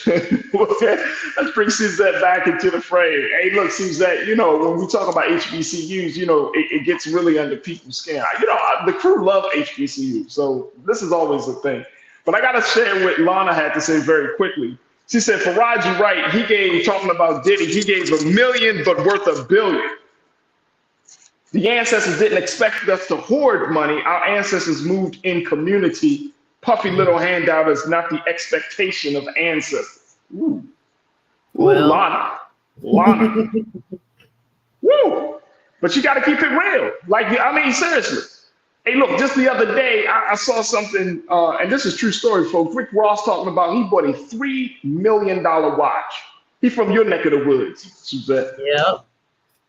let's bring Suzette back into the frame. Hey, look, Suzette, you know, when we talk about HBCUs, you know, it gets really under people's skin. You know, the crew love HBCUs, so this is always a thing. But I gotta share what Lana had to say very quickly. She said, Farajii, right, he gave, talking about Diddy, he gave $1 million, but worth $1 billion. The ancestors didn't expect us to hoard money. Our ancestors moved in community. Puffy little handout is not the expectation of ancestors. Ooh. Well. Lana. Woo. But you got to keep it real. Like, I mean, seriously. Hey, look, just the other day, I saw something, and this is true story, folks. Rick Ross talking about he bought a $3 million watch. He from your neck of the woods, Suzette. Yep.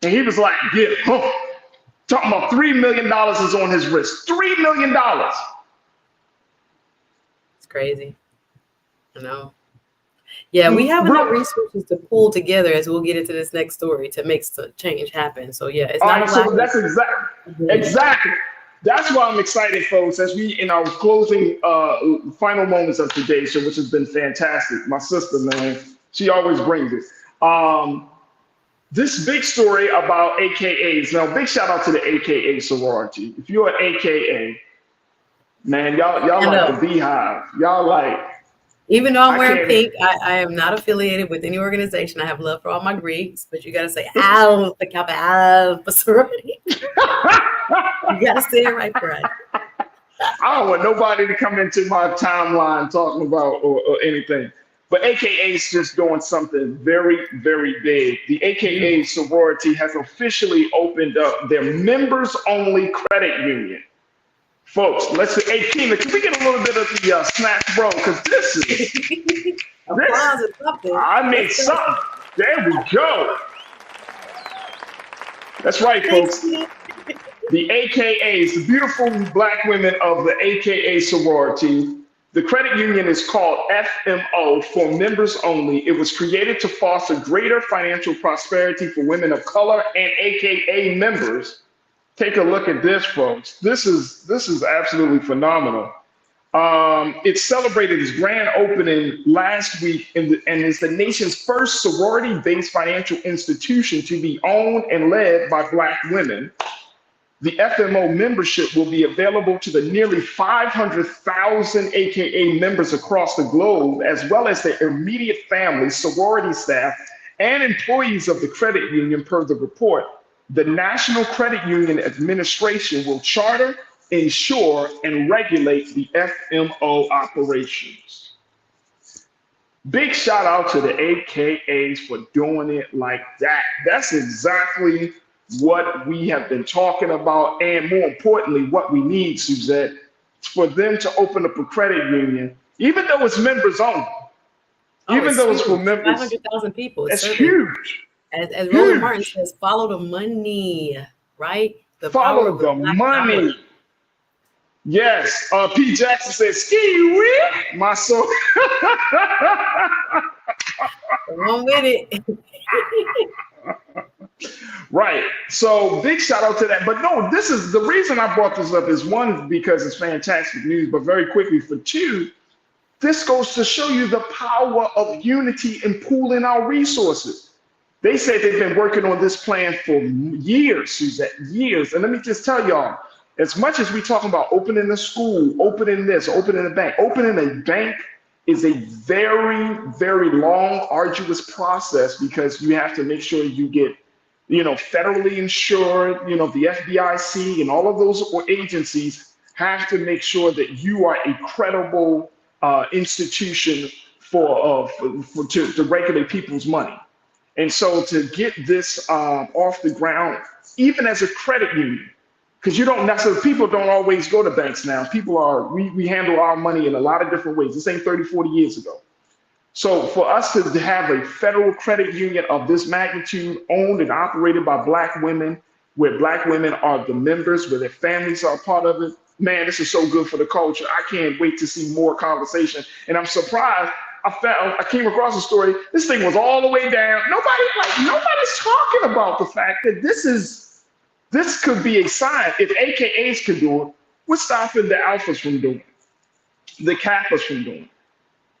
And he was like, yeah, talking about $3 million is on his wrist. $3 million. It's crazy. I know. Yeah, we have enough resources to pull together, as we'll get into this next story, to make the change happen. So yeah, it's not. So that's exactly. That's why I'm excited, folks, as we in our closing final moments of today's show, which has been fantastic. My sister, man, she always brings it. This big story about AKAs. Now, big shout out to the AKA sorority. If you're an AKA, man, y'all like the beehive. Y'all like. Even though I'm wearing pink, I am not affiliated with any organization. I have love for all my Greeks, but you got to say Alpha Kappa Alpha sorority. You got to say it right, Brad. I don't want nobody to come into my timeline talking about or anything. But AKA is just doing something very, very big. The AKA sorority has officially opened up their members-only credit union. Folks, let's see. Hey, Tina, can we get a little bit of the snap, bro? Because this is, I made something. There we go. That's right, folks. The AKAs, the beautiful Black women of the AKA sorority. The credit union is called FMO, for members only. It was created to foster greater financial prosperity for women of color and AKA members. Take a look at this, folks. This is absolutely phenomenal. It celebrated its grand opening last week and is the nation's first sorority-based financial institution to be owned and led by Black women. The FMO membership will be available to the nearly 500,000 AKA members across the globe, as well as their immediate families, sorority staff, and employees of the credit union, per the report. The National Credit Union Administration will charter, insure, and regulate the FMO operations. Big shout out to the AKAs for doing it like that. That's exactly what we have been talking about, and more importantly, what we need, Suzette, for them to open up a credit union, even though it's members only. Even though it's for members. 500,000 people. It's huge. As Roland Martin says, follow the money, right? Follow the money. Yes. P. Jackson says, ski with my soul. Come with it. Right. So big shout out to that. But no, this is the reason I brought this up is one, because it's fantastic news, but very quickly for two, this goes to show you the power of unity and pooling our resources. They say they've been working on this plan for years, Suzette, years. And let me just tell y'all, as much as we talking about opening a school, opening this, opening a bank is a very, very long, arduous process, because you have to make sure you get, federally insured, the FDIC and all of those agencies have to make sure that you are a credible institution to regulate people's money. And so to get this off the ground, even as a credit union, Because you don't necessarily, people don't always go to banks now. We handle our money in a lot of different ways. This ain't 30, 40 years ago. So for us to have a federal credit union of this magnitude owned and operated by Black women, where Black women are the members, where their families are a part of it, man, this is so good for the culture. I can't wait to see more conversation. And I'm surprised. I came across a story. This thing was all the way down. Nobody's talking about the fact that this could be a sign. If AKAs can do it, what's stopping the Alphas from doing it? The Kappas from doing it?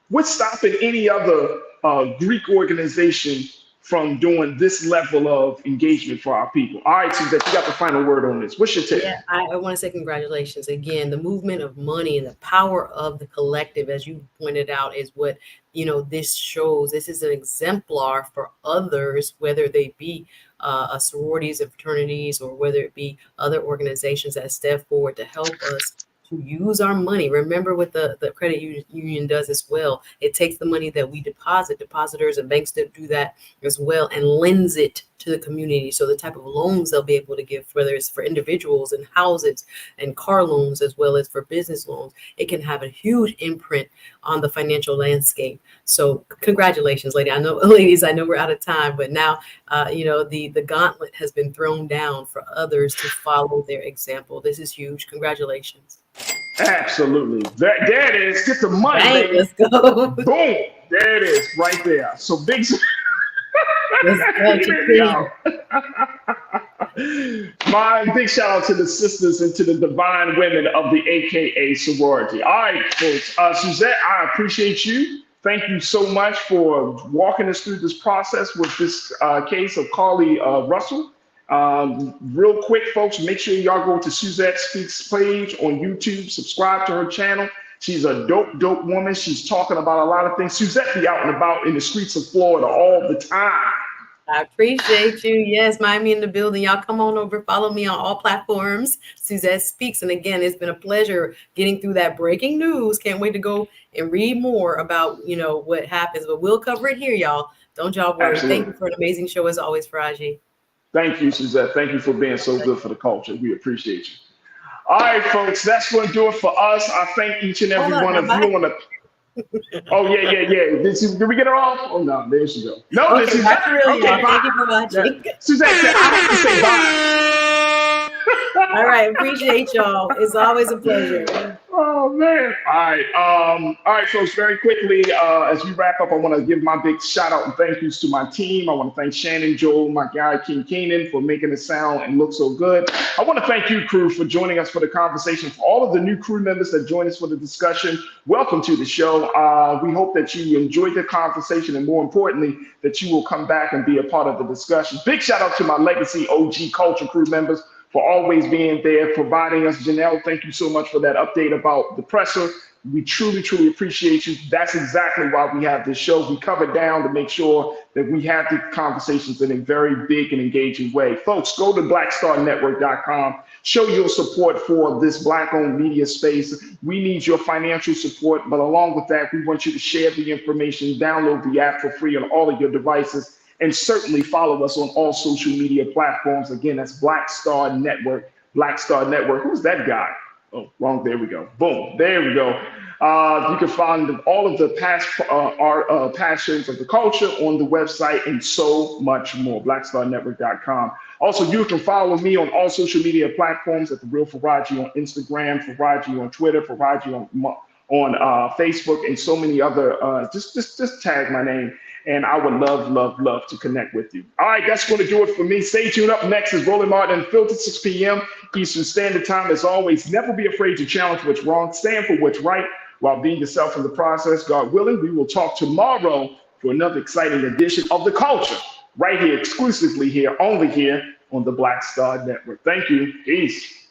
What's stopping any other Greek organization from doing this level of engagement for our people? All right, Suzette, you got the final word on this. What's your take? Yeah, I want to say congratulations again. The movement of money and the power of the collective, as you pointed out, is what this shows. This is an exemplar for others, whether they be sororities and fraternities, or whether it be other organizations that step forward to help us to use our money. Remember what the credit union does as well. It takes the money that we depositors and banks that do that as well, and lends it to the community. So the type of loans they'll be able to give, whether it's for individuals and houses and car loans, as well as for business loans, it can have a huge imprint on the financial landscape. So congratulations, ladies. I know we're out of time, but now, the gauntlet has been thrown down for others to follow their example. This is huge. Congratulations. Absolutely. There it is. Get the money, Dang, baby. let's go. Boom. There it is, right there. So big. My big shout out to the sisters and to the divine women of the AKA sorority. All right, folks. Suzette, I appreciate you. Thank you so much for walking us through this process with this case of Carlee Russell. Real quick, folks, make sure y'all go to Suzette Speaks page on YouTube, subscribe to her channel. She's a dope woman. She's talking about a lot of things. Suzette be out and about in the streets of Florida all the time. I appreciate you. Yes, Miami in the building. Y'all come on over, follow me on all platforms. Suzette Speaks. And again, it's been a pleasure getting through that breaking news. Can't wait to go and read more about, what happens, but we'll cover it here, y'all. Don't y'all worry. Absolutely. Thank you for an amazing show as always, Farajii. Thank you, Suzette. Thank you for being so good for the culture. We appreciate you. All right, folks, that's going to do it for us. I thank each and every one of you on the. Oh, yeah. Did we get her off? Oh, no, there she go. No, okay, this is that's really okay, Thank you for watching. Suzette said, I have to say bye. All right, appreciate y'all. It's always a pleasure. Oh, man. All right, folks, very quickly, as we wrap up, I want to give my big shout out and thank yous to my team. I want to thank Shannon, Joel, my guy, King Keenan, for making it sound and look so good. I want to thank you, crew, for joining us for the conversation. For all of the new crew members that joined us for the discussion, welcome to the show. We hope that you enjoyed the conversation, and more importantly, that you will come back and be a part of the discussion. Big shout out to my legacy OG culture crew members for always being there, providing us. Janelle, thank you so much for that update about the presser. We truly, truly appreciate you. That's exactly why we have this show. We cover down to make sure that we have the conversations in a very big and engaging way. Folks, go to blackstarnetwork.com. Show your support for this Black-owned media space. We need your financial support, but along with that, we want you to share the information, download the app for free on all of your devices, and certainly follow us on all social media platforms. Again, that's Black Star Network. Black Star Network. Who's that guy? Oh, wrong. There we go. Boom. There we go. You can find all of the past passions of the culture on the website and so much more. BlackStarNetwork.com. Also, you can follow me on all social media platforms at The Real Farajii on Instagram, Farajii on Twitter, Farajii on Facebook, and so many other. Just tag my name. And I would love to connect with you. All right, that's going to do it for me. Stay tuned. Up next is Roland Martin Filtered, 6 p.m. Eastern Standard Time. As always, never be afraid to challenge what's wrong. Stand for what's right while being yourself in the process. God willing, we will talk tomorrow for another exciting edition of The Culture, right here, exclusively here, only here on the Black Star Network. Thank you. Peace.